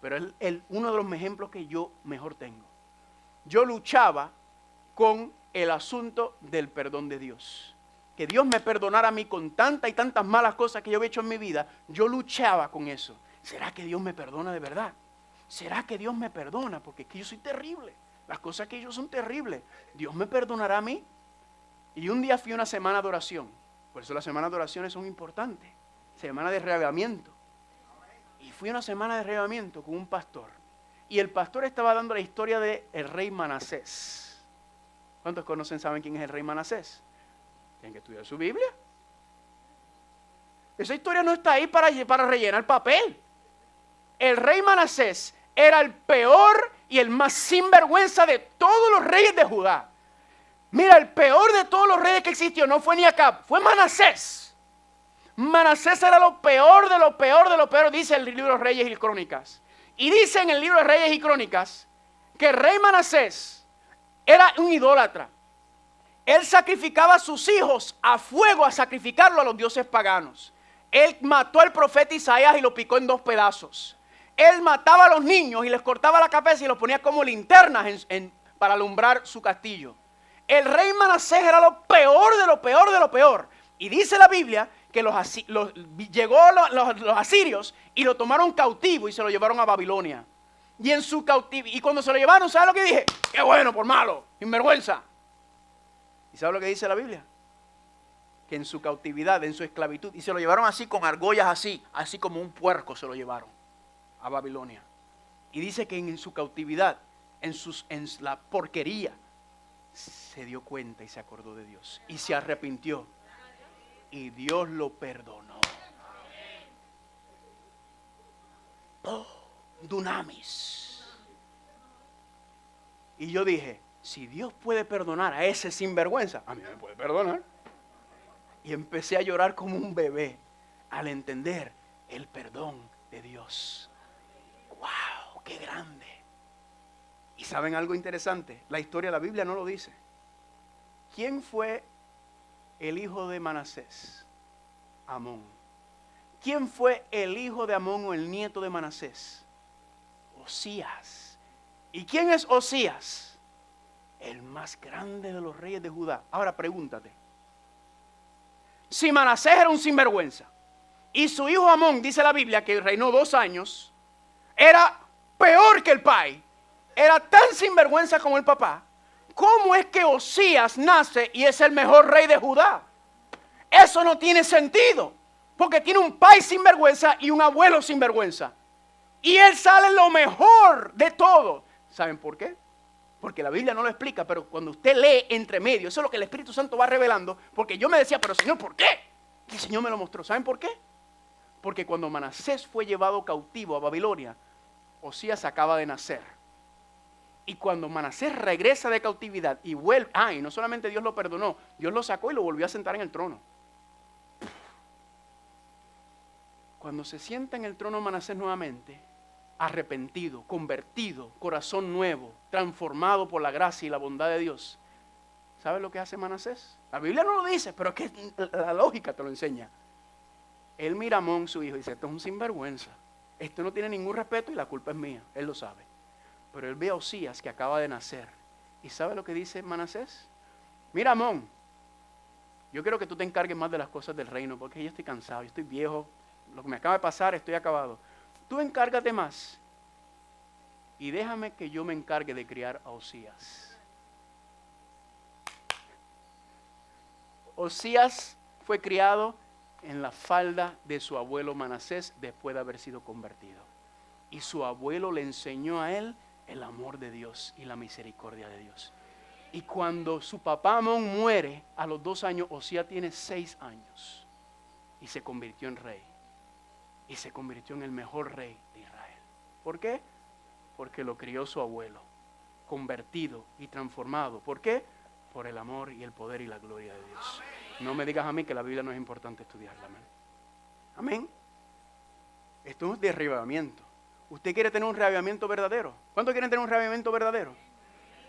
Pero es uno de los ejemplos que yo mejor tengo. Yo luchaba con el asunto del perdón de Dios. Que Dios me perdonara a mí con tantas y tantas malas cosas que yo he hecho en mi vida. Yo luchaba con eso. ¿Será que Dios me perdona de verdad? ¿Será que Dios me perdona? Porque es que yo soy terrible. Las cosas que yo son terribles. ¿Dios me perdonará a mí? Y un día fui a una semana de oración. Por eso las semanas de oraciones son importantes. Semana de reavivamiento. Y fui a una semana de reavivamiento con un pastor. Y el pastor estaba dando la historia del rey Manasés. ¿Cuántos conocen, saben quién es el rey Manasés? Tienen que estudiar su Biblia. Esa historia no está ahí para rellenar papel. El rey Manasés era el peor y el más sinvergüenza de todos los reyes de Judá. Mira, el peor de todos los reyes que existió no fue ni Acab, fue Manasés. Manasés era lo peor de lo peor de lo peor, dice el libro de Reyes y Crónicas. Y dice en el libro de Reyes y Crónicas que el rey Manasés era un idólatra. Él sacrificaba a sus hijos a fuego a sacrificarlo a los dioses paganos. Él mató al profeta Isaías y lo picó en 2 pedazos. Él mataba a los niños y les cortaba la cabeza y los ponía como linternas para alumbrar su castillo. El rey Manasés era lo peor de lo peor de lo peor. Y dice la Biblia que llegó los asirios y lo tomaron cautivo y se lo llevaron a Babilonia. Y cuando se lo llevaron, ¿sabe lo que dije? ¡Qué bueno por malo! ¡Sinvergüenza! ¿Y sabe lo que dice la Biblia? Que en su cautividad, en su esclavitud, y se lo llevaron así con argollas así como un puerco se lo llevaron a Babilonia. Y dice que en su cautividad, en la porquería, se dio cuenta y se acordó de Dios. Y se arrepintió. Y Dios lo perdonó. Oh, dunamis. Y yo dije, si Dios puede perdonar a ese sinvergüenza, a mí me puede perdonar. Y empecé a llorar como un bebé al entender el perdón de Dios. ¡Wow! ¡Qué grande! ¿Y saben algo interesante? La historia de la Biblia no lo dice. ¿Quién fue el hijo de Manasés? Amón. ¿Quién fue el hijo de Amón o el nieto de Manasés? Osías. ¿Y quién es Osías? El más grande de los reyes de Judá. Ahora pregúntate. Si Manasés era un sinvergüenza y su hijo Amón, dice la Biblia, que reinó 2 años, era peor que el pai, era tan sinvergüenza como el papá, ¿cómo es que Osías nace y es el mejor rey de Judá? Eso no tiene sentido, porque tiene un pai sinvergüenza y un abuelo sinvergüenza. Y él sale lo mejor de todo. ¿Saben por qué? Porque la Biblia no lo explica, pero cuando usted lee entre medio, eso es lo que el Espíritu Santo va revelando, porque yo me decía, pero Señor, ¿por qué? Y el Señor me lo mostró. ¿Saben por qué? Porque cuando Manasés fue llevado cautivo a Babilonia, Osías acaba de nacer. Y cuando Manasés regresa de cautividad y vuelve, y no solamente Dios lo perdonó, Dios lo sacó y lo volvió a sentar en el trono. Cuando se sienta en el trono Manasés nuevamente, arrepentido, convertido, corazón nuevo, transformado por la gracia y la bondad de Dios, ¿sabe lo que hace Manasés? La Biblia no lo dice, pero es que la lógica te lo enseña. Él mira a Amón, su hijo, y dice, esto es un sinvergüenza. Esto no tiene ningún respeto y la culpa es mía. Él lo sabe. Pero él ve a Osías que acaba de nacer. ¿Y sabe lo que dice Manasés? Mira, Amón, yo quiero que tú te encargues más de las cosas del reino, porque yo estoy cansado, yo estoy viejo, lo que me acaba de pasar, estoy acabado. Tú encárgate más y déjame que yo me encargue de criar a Osías. Osías fue criado en la falda de su abuelo Manasés después de haber sido convertido. Y su abuelo le enseñó a él el amor de Dios y la misericordia de Dios. Y cuando su papá Amón muere, a los 2 años, Osías tiene 6 años y se convirtió en rey. Y se convirtió en el mejor rey de Israel. ¿Por qué? Porque lo crió su abuelo, convertido y transformado. ¿Por qué? Por el amor y el poder y la gloria de Dios. No me digas a mí que la Biblia no es importante estudiarla. Amén. Amén. Esto es de reavivamiento. ¿Usted quiere tener un reavivamiento verdadero? ¿Cuántos quieren tener un reavivamiento verdadero?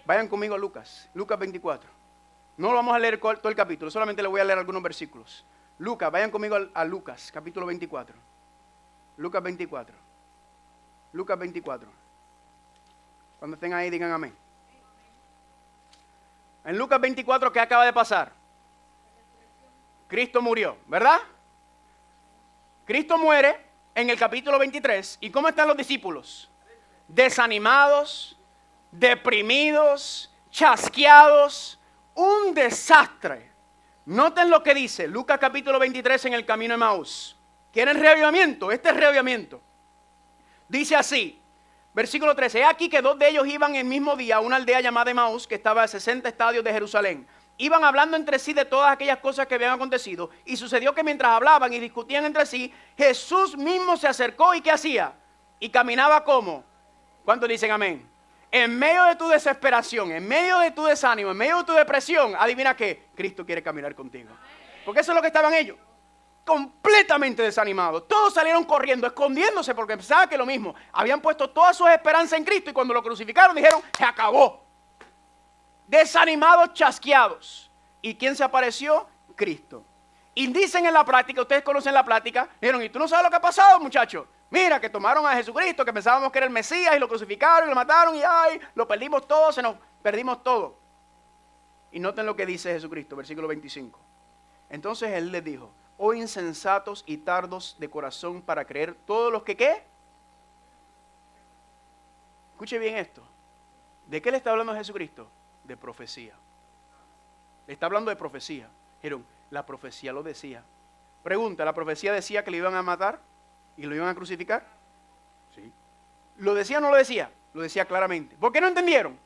Vayan conmigo a Lucas 24. No lo vamos a leer todo el capítulo, solamente le voy a leer algunos versículos. Vayan conmigo a Lucas, capítulo 24. Lucas 24. Lucas 24. Cuando estén ahí, digan amén. En Lucas 24, ¿qué acaba de pasar? Cristo murió, ¿verdad? Cristo muere en el capítulo 23. ¿Y cómo están los discípulos? Desanimados, deprimidos, chasqueados, un desastre. Noten lo que dice Lucas capítulo 23 en el camino de Emaús. ¿Quieren reavivamiento? Este es reavivamiento. Dice así, versículo 13. He aquí que 2 de ellos iban el mismo día a una aldea llamada Emaús, que estaba a 60 estadios de Jerusalén. Iban hablando entre sí de todas aquellas cosas que habían acontecido. Y sucedió que mientras hablaban y discutían entre sí, Jesús mismo se acercó y ¿qué hacía? Y caminaba como. ¿Cuántos dicen amén? En medio de tu desesperación, en medio de tu desánimo, en medio de tu depresión, adivina qué, Cristo quiere caminar contigo. Porque eso es lo que estaban ellos. Completamente desanimados. Todos salieron corriendo, escondiéndose porque pensaban que lo mismo. Habían puesto todas sus esperanzas en Cristo y cuando lo crucificaron dijeron, se acabó. Desanimados, chasqueados. ¿Y quién se apareció? Cristo. Y dicen en la práctica, ustedes conocen la práctica, dijeron, ¿y tú no sabes lo que ha pasado, muchachos? Mira, que tomaron a Jesucristo, que pensábamos que era el Mesías y lo crucificaron y lo mataron y ay, lo perdimos todo, se nos perdimos todo. Y noten lo que dice Jesucristo, versículo 25. Entonces Él les dijo, oh insensatos y tardos de corazón para creer todos los que ¿qué? Escuche bien esto. ¿De qué le está hablando Jesucristo? De profecía. Le está hablando de profecía. Dijeron, la profecía lo decía. Pregunta, ¿la profecía decía que le iban a matar y lo iban a crucificar? Sí. ¿Lo decía o no lo decía? Lo decía claramente. ¿Por qué no entendieron?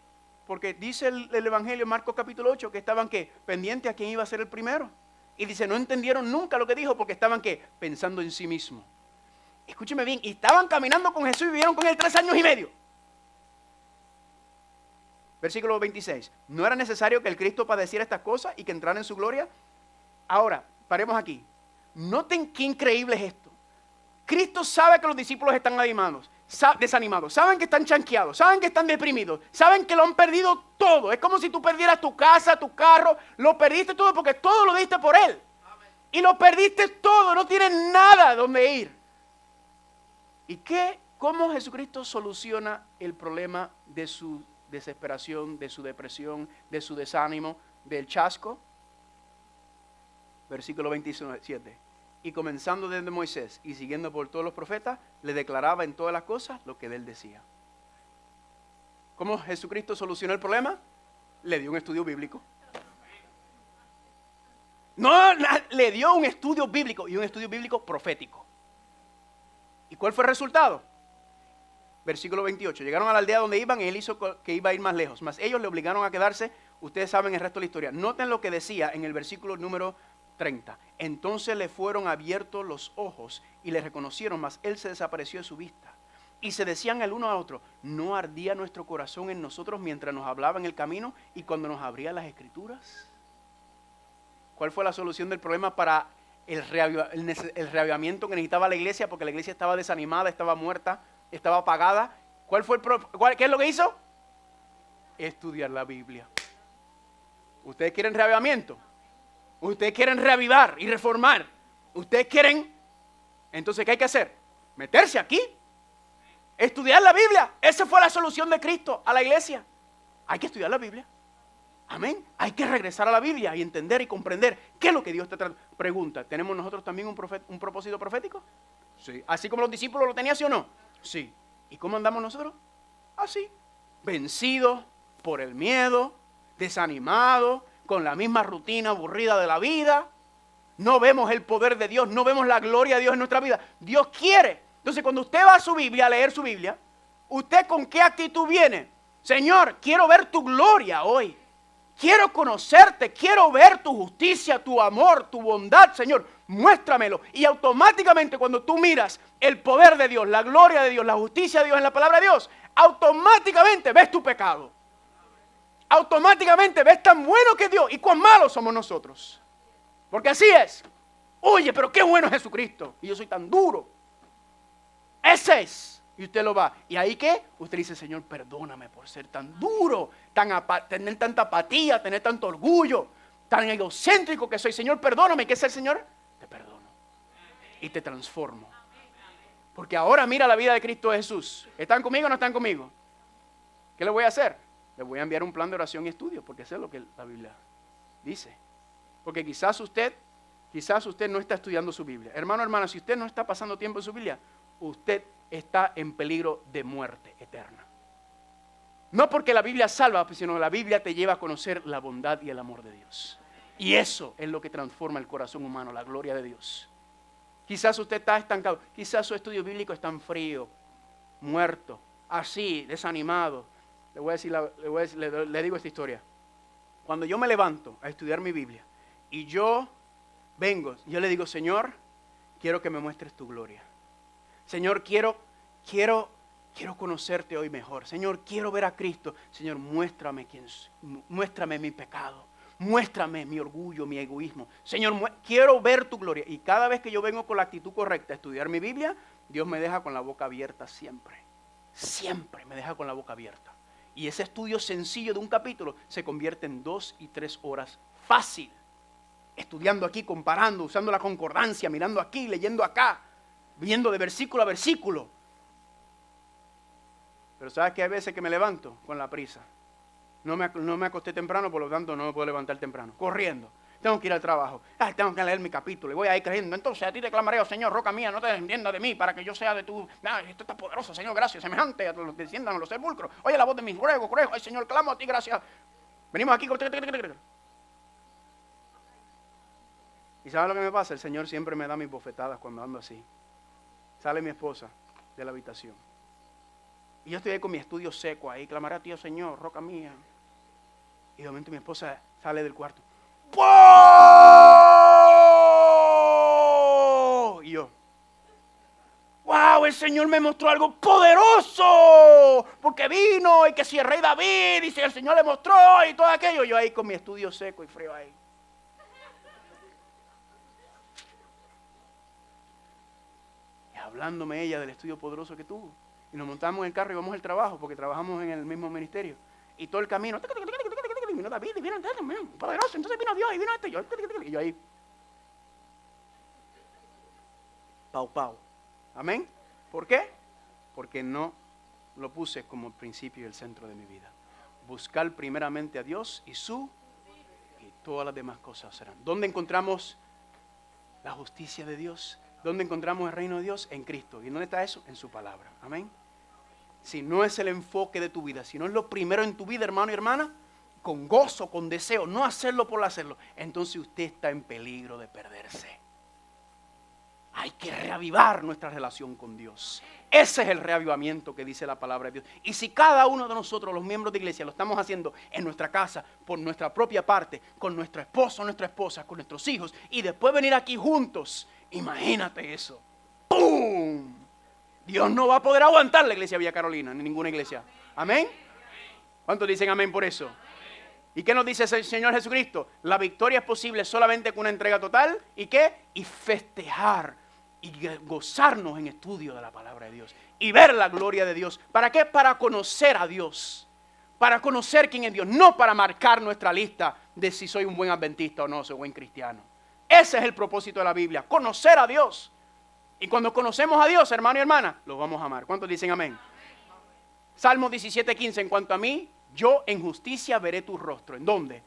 Porque dice el Evangelio en Marcos capítulo 8 que estaban ¿qué? Pendientes a quién iba a ser el primero. Y dice, no entendieron nunca lo que dijo porque estaban ¿qué? Pensando en sí mismos. Escúcheme bien, y estaban caminando con Jesús y vivieron con él 3 años y medio. Versículo 26. ¿No era necesario que el Cristo padeciera estas cosas y que entrara en su gloria? Ahora, paremos aquí. Noten qué increíble es esto. Cristo sabe que los discípulos están animados. desanimados, saben que están chanqueados, saben que están deprimidos, saben que lo han perdido todo. Es como si tú perdieras tu casa, tu carro, lo perdiste todo porque todo lo diste por Él. Y lo perdiste todo, no tienes nada donde ir. ¿Y cómo Jesucristo soluciona el problema de su desesperación, de su depresión, de su desánimo, del chasco? Versículo 27. Y comenzando desde Moisés y siguiendo por todos los profetas, le declaraba en todas las cosas lo que de él decía. ¿Cómo Jesucristo solucionó el problema? Le dio un estudio bíblico. No, le dio un estudio bíblico y un estudio bíblico profético. ¿Y cuál fue el resultado? Versículo 28. Llegaron a la aldea donde iban y él hizo que iba a ir más lejos. Mas ellos le obligaron a quedarse. Ustedes saben el resto de la historia. Noten lo que decía en el versículo número 30. Entonces le fueron abiertos los ojos y le reconocieron, mas él se desapareció de su vista. Y se decían el uno a otro, ¿no ardía nuestro corazón en nosotros mientras nos hablaba en el camino y cuando nos abría las escrituras? ¿Cuál fue la solución del problema para el reavivamiento que necesitaba la iglesia? Porque la iglesia estaba desanimada, estaba muerta, estaba apagada. ¿Qué es lo que hizo? Estudiar la Biblia. ¿Ustedes quieren reavivamiento? ¿Ustedes quieren reavivar y reformar? ¿Ustedes quieren? Entonces, ¿qué hay que hacer? Meterse aquí. Estudiar la Biblia. Esa fue la solución de Cristo a la iglesia. Hay que estudiar la Biblia. Amén. Hay que regresar a la Biblia y entender y comprender qué es lo que Dios te pregunta. ¿Tenemos nosotros también un propósito profético? Sí. Así como los discípulos lo tenían, ¿sí o no? Sí. ¿Y cómo andamos nosotros? Así. Vencidos por el miedo, desanimados, con la misma rutina aburrida de la vida. No vemos el poder de Dios, no vemos la gloria de Dios en nuestra vida. Dios quiere. Entonces, cuando usted va a su Biblia, a leer su Biblia, ¿usted con qué actitud viene? Señor, quiero ver tu gloria hoy. Quiero conocerte, quiero ver tu justicia, tu amor, tu bondad, Señor. Muéstramelo. Y automáticamente cuando tú miras el poder de Dios, la gloria de Dios, la justicia de Dios en la palabra de Dios, automáticamente ves tu pecado. Automáticamente ves tan bueno que es Dios y cuán malos somos nosotros. Porque así es. Oye, pero qué bueno es Jesucristo. Y yo soy tan duro. Ese es. Y usted lo va. ¿Y ahí qué? Usted dice, Señor, perdóname por ser tan duro, tener tanta apatía, tener tanto orgullo, tan egocéntrico que soy. Señor, perdóname. ¿Qué es el Señor? Te perdono. Y te transformo. Porque ahora mira la vida de Cristo Jesús. ¿Están conmigo o no están conmigo? ¿Qué le voy a hacer? Le voy a enviar un plan de oración y estudio, porque eso es lo que la Biblia dice. Porque quizás usted no está estudiando su Biblia. Hermano, hermana, si usted no está pasando tiempo en su Biblia, usted está en peligro de muerte eterna. No porque la Biblia salva, sino que la Biblia te lleva a conocer la bondad y el amor de Dios. Y eso es lo que transforma el corazón humano, la gloria de Dios. Quizás usted está estancado, quizás su estudio bíblico está en frío, muerto, así, desanimado. Le digo esta historia. Cuando yo me levanto a estudiar mi Biblia y yo le digo, Señor, quiero que me muestres tu gloria. Señor, quiero conocerte hoy mejor. Señor, quiero ver a Cristo. Señor, muéstrame mi pecado. Muéstrame mi orgullo, mi egoísmo. Señor, quiero ver tu gloria. Y cada vez que yo vengo con la actitud correcta a estudiar mi Biblia, Dios me deja con la boca abierta siempre. Siempre me deja con la boca abierta. Y ese estudio sencillo de un capítulo se convierte en 2 y 3 horas fácil. Estudiando aquí, comparando, usando la concordancia, mirando aquí, leyendo acá, viendo de versículo a versículo. Pero ¿sabes que hay veces que me levanto con la prisa? No me acosté temprano, por lo tanto no me puedo levantar temprano. Corriendo. Tengo que ir al trabajo. Tengo que leer mi capítulo y voy a ir creyendo. Entonces a ti te clamaré, oh Señor, roca mía, no te desentiendas de mí para que yo sea de tu... esto está poderoso, Señor, gracias. Semejante a los que desciendan a los sepulcros. Oye la voz de mis ruegos. Ay, Señor, clamo a ti, gracias. Venimos aquí. ¿Y sabes lo que me pasa? El Señor siempre me da mis bofetadas cuando ando así. Sale mi esposa de la habitación. Y yo estoy ahí con mi estudio seco ahí. Clamaré a ti, oh Señor, roca mía. Y de momento mi esposa sale del cuarto. ¡Wow! Y yo, ¡wow! El Señor me mostró algo poderoso. Porque vino y que si el rey David y si el Señor le mostró y todo aquello. Yo ahí con mi estudio seco y frío ahí. Y hablándome ella del estudio poderoso que tuvo. Y nos montamos en el carro y íbamos al trabajo, porque trabajamos en el mismo ministerio. Y todo el camino, vino David, y vino poderoso, entonces vino Dios, y vino este, y yo ahí. Pau, pau. Amén. ¿Por qué? Porque no lo puse como el principio y el centro de mi vida. Buscar primeramente a Dios y todas las demás cosas serán. ¿Dónde encontramos la justicia de Dios? ¿Dónde encontramos el reino de Dios? En Cristo. ¿Y dónde está eso? En su palabra. Amén. Si no es el enfoque de tu vida, si no es lo primero en tu vida, hermano y hermana, con gozo, con deseo, no hacerlo por hacerlo, entonces usted está en peligro de perderse. Hay que reavivar nuestra relación con Dios. Ese es el reavivamiento que dice la palabra de Dios. Y si cada uno de nosotros, los miembros de iglesia, lo estamos haciendo en nuestra casa, por nuestra propia parte, con nuestro esposo, nuestra esposa, con nuestros hijos, y después venir aquí juntos, imagínate eso. ¡Pum! Dios no va a poder aguantar la iglesia Villa Carolina, ni ninguna iglesia. ¿Amén? ¿Cuántos dicen amén por eso? ¿Y qué nos dice el Señor Jesucristo? La victoria es posible solamente con una entrega total. ¿Y qué? Y festejar y gozarnos en estudio de la palabra de Dios. Y ver la gloria de Dios. ¿Para qué? Para conocer a Dios. Para conocer quién es Dios. No para marcar nuestra lista de si soy un buen adventista o no, soy buen cristiano. Ese es el propósito de la Biblia. Conocer a Dios. Y cuando conocemos a Dios, hermano y hermana, los vamos a amar. ¿Cuántos dicen amén? Salmo 17:15. En cuanto a mí, yo en justicia veré tu rostro. ¿En dónde?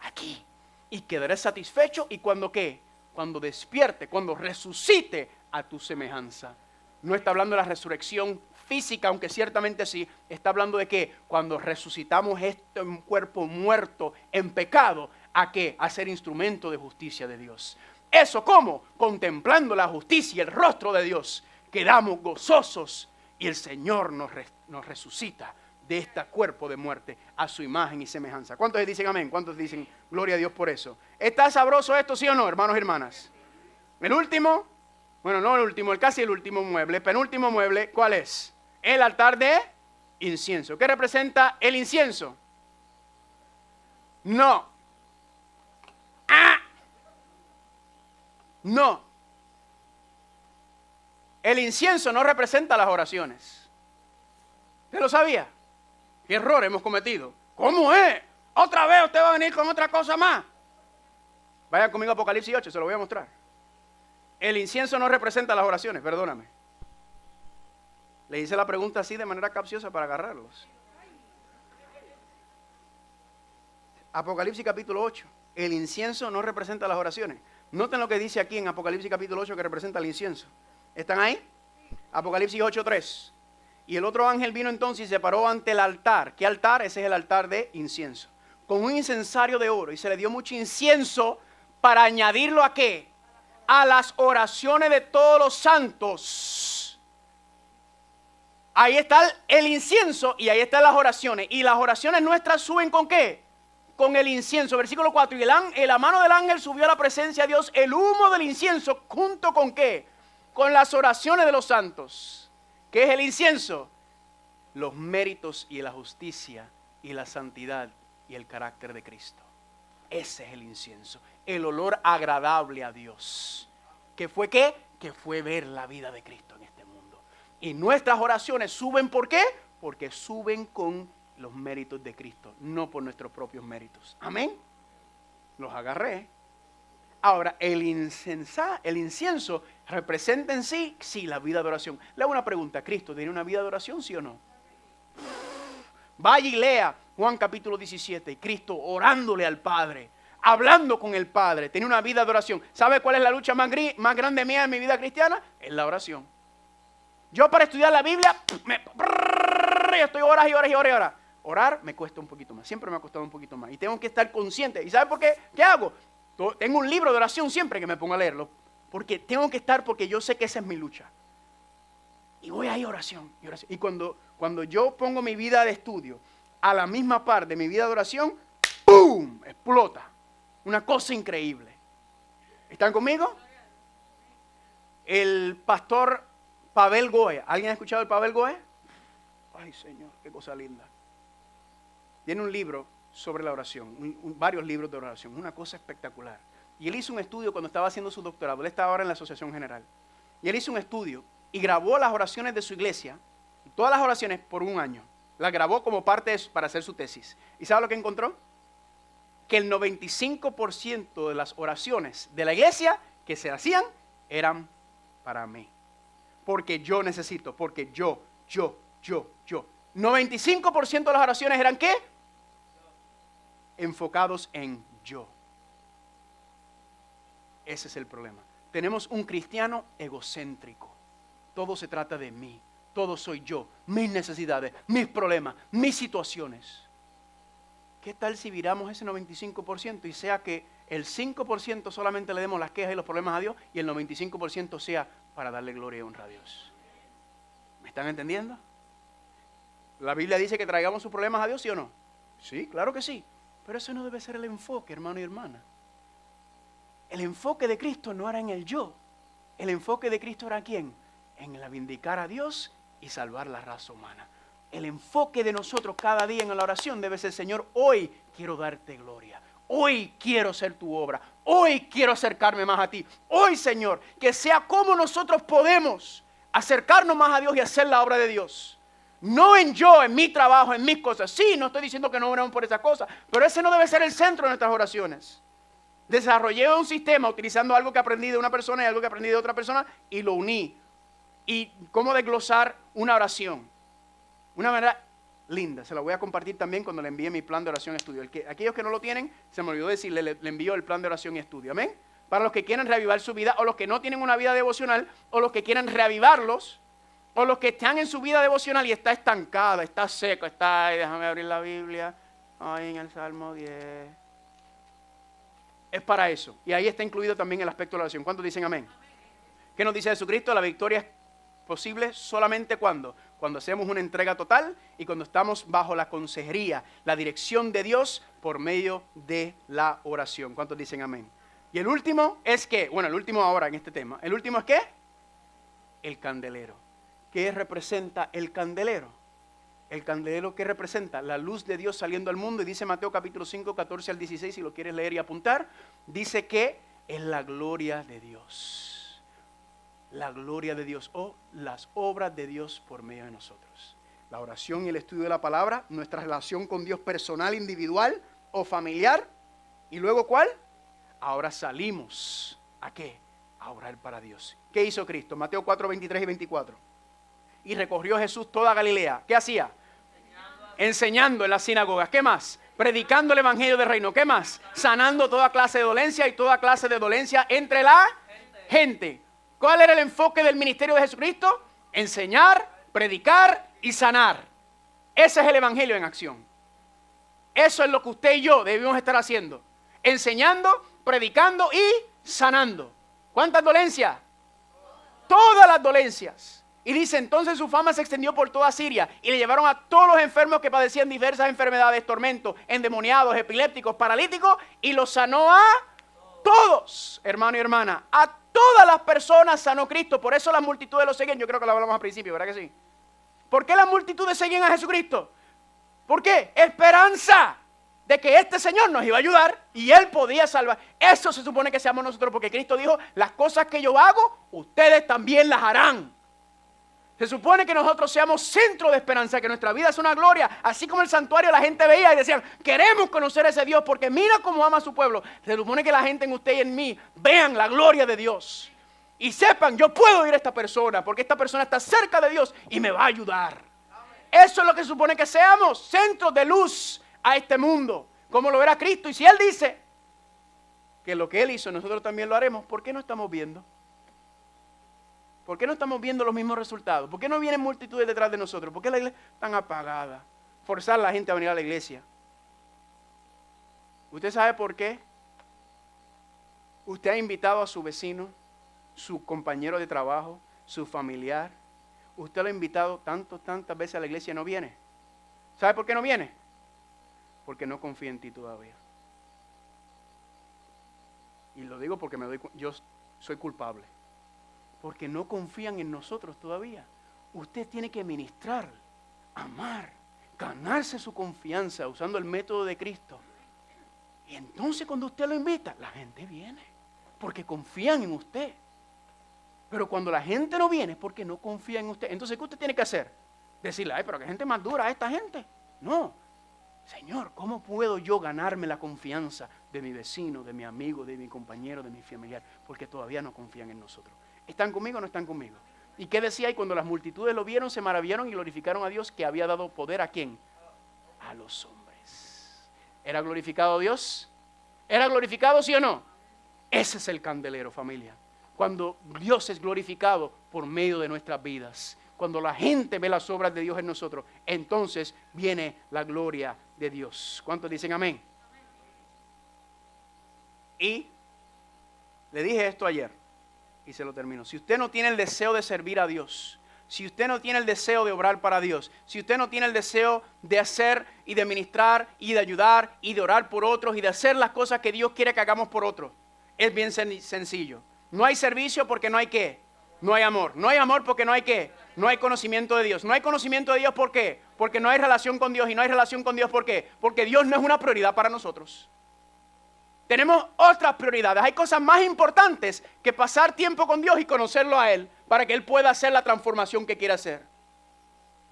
Aquí. Y quedaré satisfecho. ¿Y cuando qué? Cuando despierte, cuando resucite a tu semejanza. No está hablando de la resurrección física, aunque ciertamente sí. Está hablando de que cuando resucitamos este cuerpo muerto en pecado, ¿a qué? A ser instrumento de justicia de Dios. ¿Eso cómo? Contemplando la justicia y el rostro de Dios. Quedamos gozosos y el Señor nos resucita de este cuerpo de muerte a su imagen y semejanza. ¿Cuántos dicen amén? ¿Cuántos dicen gloria a Dios por eso? ¿Está sabroso esto, sí o no, hermanos y hermanas? El último, bueno, no el último, casi el último mueble, penúltimo mueble, ¿cuál es? El altar de incienso. ¿Qué representa el incienso? No. No. El incienso no representa las oraciones. ¿Usted lo sabía? ¿Qué error hemos cometido? ¿Cómo es? ¿Otra vez usted va a venir con otra cosa más? Vaya conmigo a Apocalipsis 8, se lo voy a mostrar. El incienso no representa las oraciones, perdóname. Le hice la pregunta así de manera capciosa para agarrarlos. Apocalipsis capítulo 8. El incienso no representa las oraciones. Noten lo que dice aquí en Apocalipsis capítulo 8 que representa el incienso. ¿Están ahí? Apocalipsis 8:3. Y el otro ángel vino entonces y se paró ante el altar. ¿Qué altar? Ese es el altar de incienso. Con un incensario de oro. Y se le dio mucho incienso para añadirlo ¿a qué? A las oraciones de todos los santos. Ahí está el incienso y ahí están las oraciones. Y las oraciones nuestras suben ¿con qué? Con el incienso. Versículo 4. Y la mano del ángel subió a la presencia de Dios el humo del incienso junto con ¿qué? Con las oraciones de los santos. ¿Qué es el incienso? Los méritos y la justicia y la santidad y el carácter de Cristo. Ese es el incienso. El olor agradable a Dios. ¿Qué fue qué? Que fue ver la vida de Cristo en este mundo. Y nuestras oraciones suben ¿por qué? Porque suben con los méritos de Cristo, no por nuestros propios méritos. Amén. Los agarré. Ahora, el incienso representa en sí la vida de oración. Le hago una pregunta, ¿Cristo tiene una vida de oración, sí o no? Vaya y lea Juan capítulo 17, Cristo orándole al Padre, hablando con el Padre, tiene una vida de oración. ¿Sabe cuál es la lucha más grande mía en mi vida cristiana? Es la oración. Yo para estudiar la Biblia, estoy horas y horas y horas y horas. Orar me cuesta un poquito más, siempre me ha costado un poquito más. Y tengo que estar consciente. ¿Y sabe por qué? ¿Qué hago? Tengo un libro de oración siempre que me pongo a leerlo. Porque tengo que estar, porque yo sé que esa es mi lucha. Y voy ahí oración. Y cuando yo pongo mi vida de estudio a la misma par de mi vida de oración, ¡pum! Explota. Una cosa increíble. ¿Están conmigo? El pastor Pavel Goe. ¿Alguien ha escuchado el Pavel Goe? Ay, Señor, qué cosa linda. Tiene un libro sobre la oración, varios libros de oración, una cosa espectacular. Y él hizo un estudio cuando estaba haciendo su doctorado, él estaba ahora en la Asociación General. Y él hizo un estudio y grabó las oraciones de su iglesia, todas las oraciones por un año. Las grabó como parte para hacer su tesis. ¿Y sabe lo que encontró? Que el 95% de las oraciones de la iglesia que se hacían eran para mí. Porque yo necesito, porque yo. 95% de las oraciones eran ¿qué? Enfocados en yo. Ese es el problema. Tenemos un cristiano egocéntrico. Todo se trata de mí. Todo soy yo. Mis necesidades, mis problemas, mis situaciones. ¿Qué tal si viramos ese 95% y sea que el 5% solamente le demos las quejas y los problemas a Dios y el 95% sea para darle gloria y honra a Dios? ¿Me están entendiendo? La Biblia dice que traigamos sus problemas a Dios, ¿sí o no? Sí, claro que sí. Pero eso no debe ser el enfoque, hermano y hermana. El enfoque de Cristo no era en el yo. El enfoque de Cristo era ¿quién? En el vindicar a Dios y salvar la raza humana. El enfoque de nosotros cada día en la oración debe ser: Señor, hoy quiero darte gloria. Hoy quiero ser tu obra. Hoy quiero acercarme más a ti. Hoy, Señor, que sea como nosotros podemos acercarnos más a Dios y hacer la obra de Dios. No en yo, en mi trabajo, en mis cosas. Sí, no estoy diciendo que no oremos por esas cosas, pero ese no debe ser el centro de nuestras oraciones. Desarrollé un sistema utilizando algo que aprendí de una persona y algo que aprendí de otra persona y lo uní. Y cómo desglosar una oración. Una manera linda. Se la voy a compartir también cuando le envíe mi plan de oración y estudio. Aquellos que no lo tienen, se me olvidó decirle, le envío el plan de oración y estudio. Amén. Para los que quieren reavivar su vida, o los que no tienen una vida devocional, o los que quieren reavivarlos, o los que están en su vida devocional y está estancada, está seco, está, déjame abrir la Biblia, ahí en el Salmo 10. Es para eso. Y ahí está incluido también el aspecto de la oración. ¿Cuántos dicen amén? ¿Qué nos dice Jesucristo? La victoria es posible solamente cuando hacemos una entrega total y cuando estamos bajo la consejería, la dirección de Dios por medio de la oración. ¿Cuántos dicen amén? Y el último es que, bueno, el último ahora en este tema, el último es ¿qué? El candelero. ¿Qué representa el candelero? El candelero, ¿qué representa? La luz de Dios saliendo al mundo. Y dice Mateo capítulo 5, 14 al 16, si lo quieres leer y apuntar, dice que es la gloria de Dios. La gloria de Dios o las obras de Dios por medio de nosotros. La oración y el estudio de la palabra, nuestra relación con Dios personal, individual o familiar. ¿Y luego cuál? Ahora salimos, ¿a qué? A orar para Dios. ¿Qué hizo Cristo? Mateo 4, 23 y 24. Y recorrió Jesús toda Galilea. ¿Qué hacía? Enseñando en las sinagogas. ¿Qué más? Predicando el evangelio del reino. ¿Qué más? Sanando toda clase de dolencia y toda clase de dolencia entre la gente. ¿Cuál era el enfoque del ministerio de Jesucristo? Enseñar, predicar y sanar. Ese es el evangelio en acción. Eso es lo que usted y yo debemos estar haciendo. Enseñando, predicando y sanando. ¿Cuántas dolencias? Todas las dolencias. Y dice, entonces su fama se extendió por toda Siria y le llevaron a todos los enfermos que padecían diversas enfermedades, tormentos, endemoniados, epilépticos, paralíticos, y los sanó a todos, hermano y hermana. A todas las personas sanó Cristo. Por eso las multitudes lo seguían. Yo creo que lo hablamos al principio, ¿verdad que sí? ¿Por qué las multitudes seguían a Jesucristo? ¿Por qué? Esperanza de que este Señor nos iba a ayudar y Él podía salvar. Eso se supone que seamos nosotros, porque Cristo dijo, las cosas que yo hago, ustedes también las harán. Se supone que nosotros seamos centro de esperanza, que nuestra vida es una gloria. Así como el santuario la gente veía y decían, queremos conocer a ese Dios porque mira cómo ama a su pueblo. Se supone que la gente en usted y en mí vean la gloria de Dios. Y sepan, yo puedo ir a esta persona porque esta persona está cerca de Dios y me va a ayudar. Eso es lo que se supone que seamos, centros de luz a este mundo, como lo era Cristo. Y si Él dice que lo que Él hizo nosotros también lo haremos, ¿por qué no estamos viendo? ¿Por qué no estamos viendo los mismos resultados? ¿Por qué no vienen multitudes detrás de nosotros? ¿Por qué la iglesia está tan apagada? Forzar a la gente a venir a la iglesia. ¿Usted sabe por qué? Usted ha invitado a su vecino, su compañero de trabajo, su familiar. Usted lo ha invitado tantas veces a la iglesia y no viene. ¿Sabe por qué no viene? Porque no confía en ti todavía. Y lo digo porque yo soy culpable. Porque no confían en nosotros todavía. Usted tiene que ministrar, amar, ganarse su confianza usando el método de Cristo. Y entonces cuando usted lo invita, la gente viene. Porque confían en usted. Pero cuando la gente no viene es porque no confía en usted. Entonces, ¿qué usted tiene que hacer? decirle, ay, pero qué gente más dura esta gente. No, Señor, ¿cómo puedo yo ganarme la confianza de mi vecino, de mi amigo, de mi compañero, de mi familiar? Porque todavía no confían en nosotros. ¿Están conmigo o no están conmigo? ¿Y qué decía? Y cuando las multitudes lo vieron, se maravillaron y glorificaron a Dios, que había dado poder ¿a quién? A los hombres. ¿Era glorificado Dios? ¿Era glorificado, sí o no? Ese es el candelero, familia. Cuando Dios es glorificado por medio de nuestras vidas. Cuando la gente ve las obras de Dios en nosotros, entonces viene la gloria de Dios. ¿Cuántos dicen amén? Y le dije esto ayer y se lo termino. Si usted no tiene el deseo de servir a Dios, si usted no tiene el deseo de obrar para Dios, si usted no tiene el deseo de hacer y de ministrar y de ayudar y de orar por otros y de hacer las cosas que Dios quiere que hagamos por otros, es bien sencillo. No hay servicio porque no hay ¿qué? No hay amor. No hay amor porque no hay ¿qué? No hay conocimiento de Dios. No hay conocimiento de Dios ¿por qué? Porque no hay relación con Dios. Y no hay relación con Dios ¿por qué? Porque Dios no es una prioridad para nosotros. Tenemos otras prioridades. Hay cosas más importantes que pasar tiempo con Dios y conocerlo a Él para que Él pueda hacer la transformación que quiere hacer.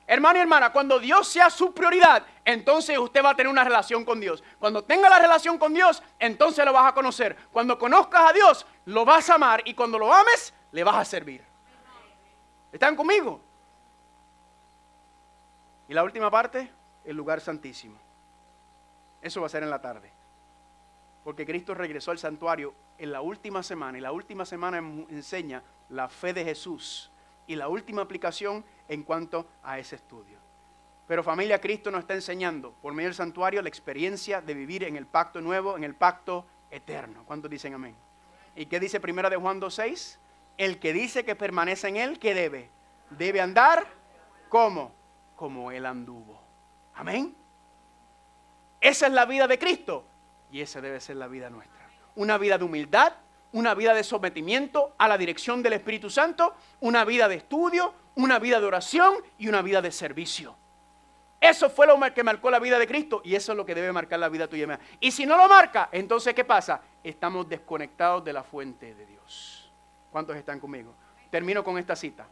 Hermano y hermana, cuando Dios sea su prioridad, entonces usted va a tener una relación con Dios. Cuando tenga la relación con Dios, entonces lo vas a conocer. Cuando conozcas a Dios, lo vas a amar. Y cuando lo ames, le vas a servir. ¿Están conmigo? Y la última parte, el lugar santísimo. Eso va a ser en la tarde. Porque Cristo regresó al santuario en la última semana. Y la última semana enseña la fe de Jesús. Y la última aplicación en cuanto a ese estudio. Pero familia, Cristo nos está enseñando por medio del santuario la experiencia de vivir en el pacto nuevo, en el pacto eterno. ¿Cuántos dicen amén? ¿Y qué dice 1 de Juan 2:6? El que dice que permanece en Él, ¿qué debe? Debe andar ¿cómo? Como Él anduvo. Amén. Esa es la vida de Cristo y esa debe ser la vida nuestra. Una vida de humildad, una vida de sometimiento a la dirección del Espíritu Santo, una vida de estudio, una vida de oración y una vida de servicio. Eso fue lo que marcó la vida de Cristo y eso es lo que debe marcar la vida tuya y mía. Y si no lo marca, entonces ¿qué pasa? Estamos desconectados de la fuente de Dios. ¿Cuántos están conmigo? Termino con esta cita.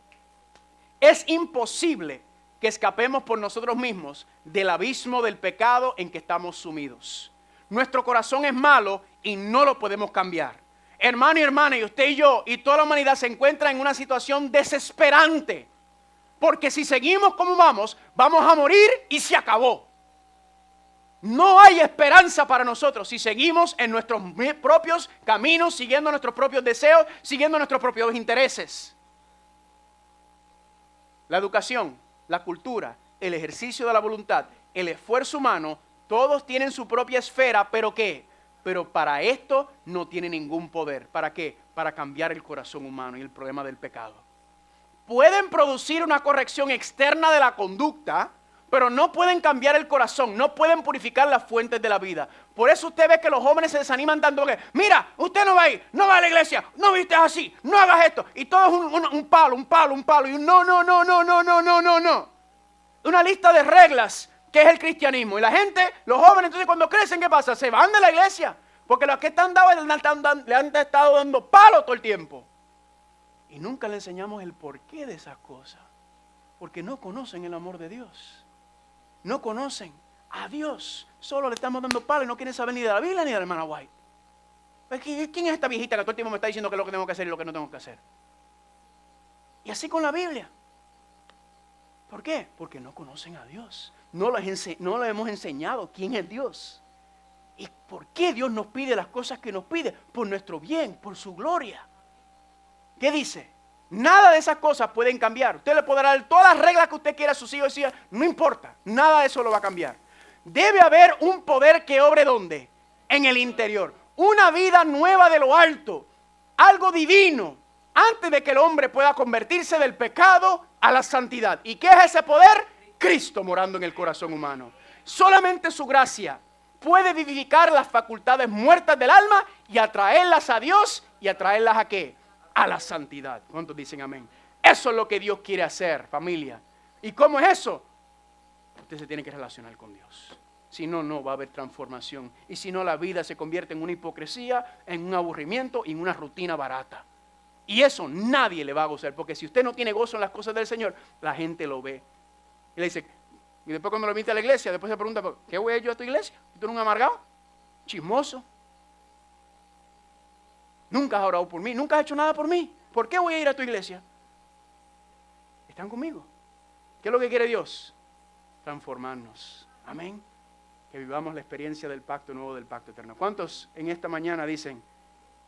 Es imposible que escapemos por nosotros mismos del abismo del pecado en que estamos sumidos. Nuestro corazón es malo y no lo podemos cambiar. Hermano y hermana, y usted y yo y toda la humanidad se encuentra en una situación desesperante. Porque si seguimos como vamos, vamos a morir y se acabó. No hay esperanza para nosotros si seguimos en nuestros propios caminos, siguiendo nuestros propios deseos, siguiendo nuestros propios intereses. La educación, la cultura, el ejercicio de la voluntad, el esfuerzo humano, todos tienen su propia esfera, ¿pero qué? Pero para esto no tiene ningún poder. ¿Para qué? Para cambiar el corazón humano y el problema del pecado. Pueden producir una corrección externa de la conducta, pero no pueden cambiar el corazón, no pueden purificar las fuentes de la vida. Por eso usted ve que los jóvenes se desaniman tanto que, mira, usted no va a ir, no va a la iglesia, no viste así, no hagas esto. Y todo es un palo, y un no. Una lista de reglas que es el cristianismo. Y la gente, los jóvenes, entonces cuando crecen, ¿qué pasa? Se van de la iglesia. Porque los que están dados le han estado dando palo todo el tiempo. Y nunca le enseñamos el porqué de esas cosas. Porque no conocen el amor de Dios. No conocen a Dios. Solo le estamos dando palo y no quieren saber ni de la Biblia ni de la hermana White. ¿Quién es esta viejita que todo el tiempo me está diciendo qué es lo que tengo que hacer y lo que no tengo que hacer? Y así con la Biblia. ¿Por qué? Porque no conocen a Dios. No les hemos enseñado quién es Dios. ¿Y por qué Dios nos pide las cosas que nos pide? Por nuestro bien, por su gloria. ¿Qué dice? Nada de esas cosas pueden cambiar. Usted le podrá dar todas las reglas que usted quiera a sus hijos y hijas. No importa. Nada de eso lo va a cambiar. Debe haber un poder que obre ¿dónde? En el interior. Una vida nueva de lo alto. Algo divino. Antes de que el hombre pueda convertirse del pecado a la santidad. ¿Y qué es ese poder? Cristo morando en el corazón humano. Solamente su gracia puede vivificar las facultades muertas del alma y atraerlas a Dios y atraerlas ¿a qué? A la santidad. ¿Cuántos dicen amén? Eso es lo que Dios quiere hacer, familia. ¿Y cómo es eso? Usted se tiene que relacionar con Dios. Si no, no va a haber transformación. Y si no, la vida se convierte en una hipocresía, en un aburrimiento y en una rutina barata. Y eso nadie le va a gozar. Porque si usted no tiene gozo en las cosas del Señor, la gente lo ve. Y le dice, y después cuando lo invita a la iglesia, después se pregunta, ¿qué voy a ir yo a tu iglesia? ¿Tú eres un amargado? Chismoso. Nunca has orado por mí, nunca has hecho nada por mí. ¿Por qué voy a ir a tu iglesia? ¿Están conmigo? ¿Qué es lo que quiere Dios? Transformarnos. Amén. Que vivamos la experiencia del pacto nuevo, del pacto eterno. ¿Cuántos en esta mañana dicen,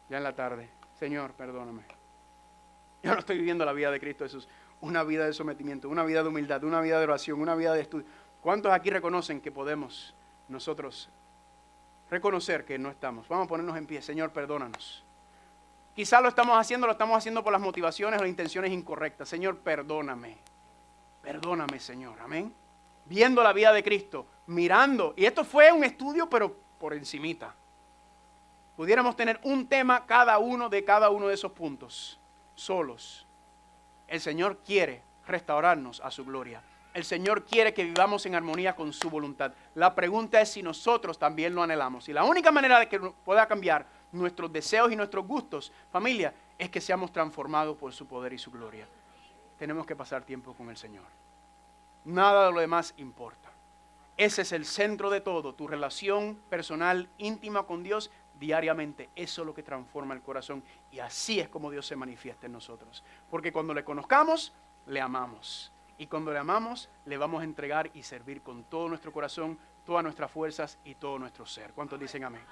ya en la tarde, Señor, perdóname? Yo no estoy viviendo la vida de Cristo Jesús. Una vida de sometimiento, una vida de humildad, una vida de oración, una vida de estudio. ¿Cuántos aquí reconocen que podemos nosotros reconocer que no estamos? Vamos a ponernos en pie. Señor, perdónanos. Quizás lo estamos haciendo por las motivaciones o las intenciones incorrectas. Señor, perdóname. Perdóname, Señor. Amén. Viendo la vida de Cristo, mirando. Y esto fue un estudio, pero por encimita. Pudiéramos tener un tema cada uno de esos puntos. Solos. El Señor quiere restaurarnos a su gloria. El Señor quiere que vivamos en armonía con su voluntad. La pregunta es si nosotros también lo anhelamos. Y la única manera de que pueda cambiar nuestros deseos y nuestros gustos, familia, es que seamos transformados por su poder y su gloria. Tenemos que pasar tiempo con el Señor. Nada de lo demás importa. Ese es el centro de todo, tu relación personal, íntima con Dios diariamente. Eso es lo que transforma el corazón y así es como Dios se manifiesta en nosotros. Porque cuando le conozcamos, le amamos. Y cuando le amamos, le vamos a entregar y servir con todo nuestro corazón, todas nuestras fuerzas y todo nuestro ser. ¿Cuántos dicen amén?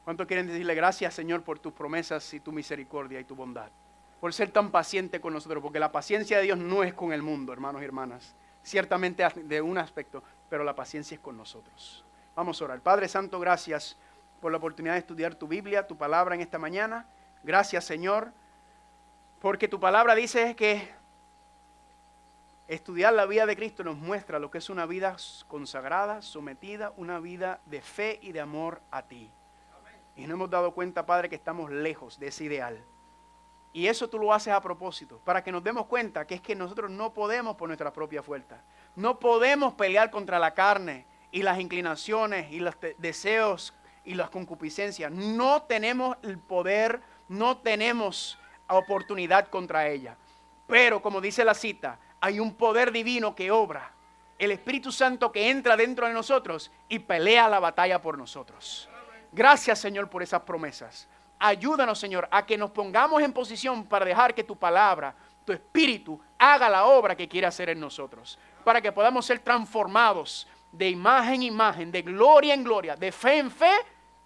¿Cuántos quieren decirle gracias, Señor, por tus promesas y tu misericordia y tu bondad? Por ser tan paciente con nosotros, porque la paciencia de Dios no es con el mundo, hermanos y hermanas. Ciertamente de un aspecto, pero la paciencia es con nosotros. Vamos a orar. Padre Santo, gracias por la oportunidad de estudiar tu Biblia, tu palabra en esta mañana. Gracias, Señor, porque tu palabra dice que estudiar la vida de Cristo nos muestra lo que es una vida consagrada, sometida, una vida de fe y de amor a ti. Y nos hemos dado cuenta, Padre, que estamos lejos de ese ideal. Y eso tú lo haces a propósito, para que nos demos cuenta que es que nosotros no podemos por nuestra propia fuerza. No podemos pelear contra la carne y las inclinaciones y los deseos y las concupiscencias. No tenemos el poder, no tenemos oportunidad contra ella. Pero como dice la cita, hay un poder divino que obra. El Espíritu Santo que entra dentro de nosotros y pelea la batalla por nosotros. Gracias, Señor, por esas promesas. Ayúdanos, Señor, a que nos pongamos en posición para dejar que tu palabra, tu Espíritu, haga la obra que quiere hacer en nosotros. Para que podamos ser transformados de imagen en imagen, de gloria en gloria, de fe en fe,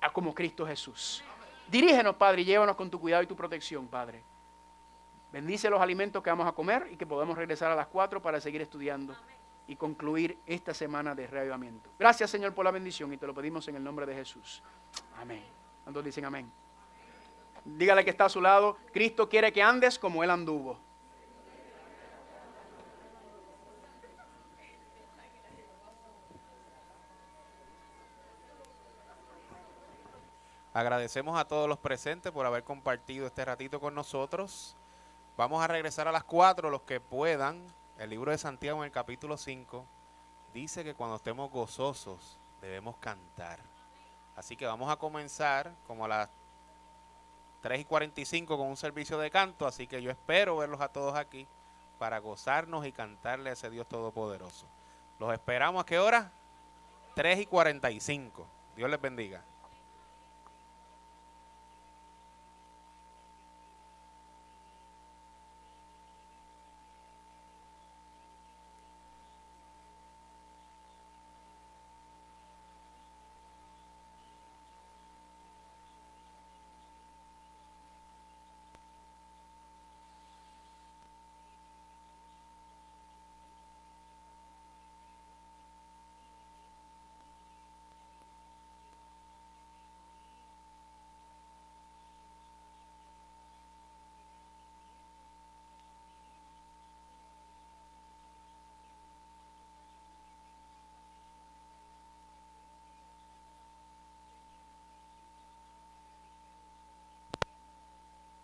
a como Cristo Jesús. Dirígenos, Padre, y llévanos con tu cuidado y tu protección, Padre. Bendice los alimentos que vamos a comer y que podamos regresar a las 4 para seguir estudiando y concluir esta semana de reavivamiento. Gracias, Señor, por la bendición y te lo pedimos en el nombre de Jesús. Amén. ¿Cuántos dicen amén? Dígale que está a su lado, Cristo quiere que andes como Él anduvo. Agradecemos a todos los presentes por haber compartido este ratito con nosotros. Vamos a regresar a las 4, los que puedan. El libro de Santiago en el capítulo 5 dice que cuando estemos gozosos debemos cantar. Así que vamos a comenzar como a las 3:45 con un servicio de canto. Así que yo espero verlos a todos aquí para gozarnos y cantarle a ese Dios Todopoderoso. Los esperamos, ¿a qué hora? 3:45. Dios les bendiga.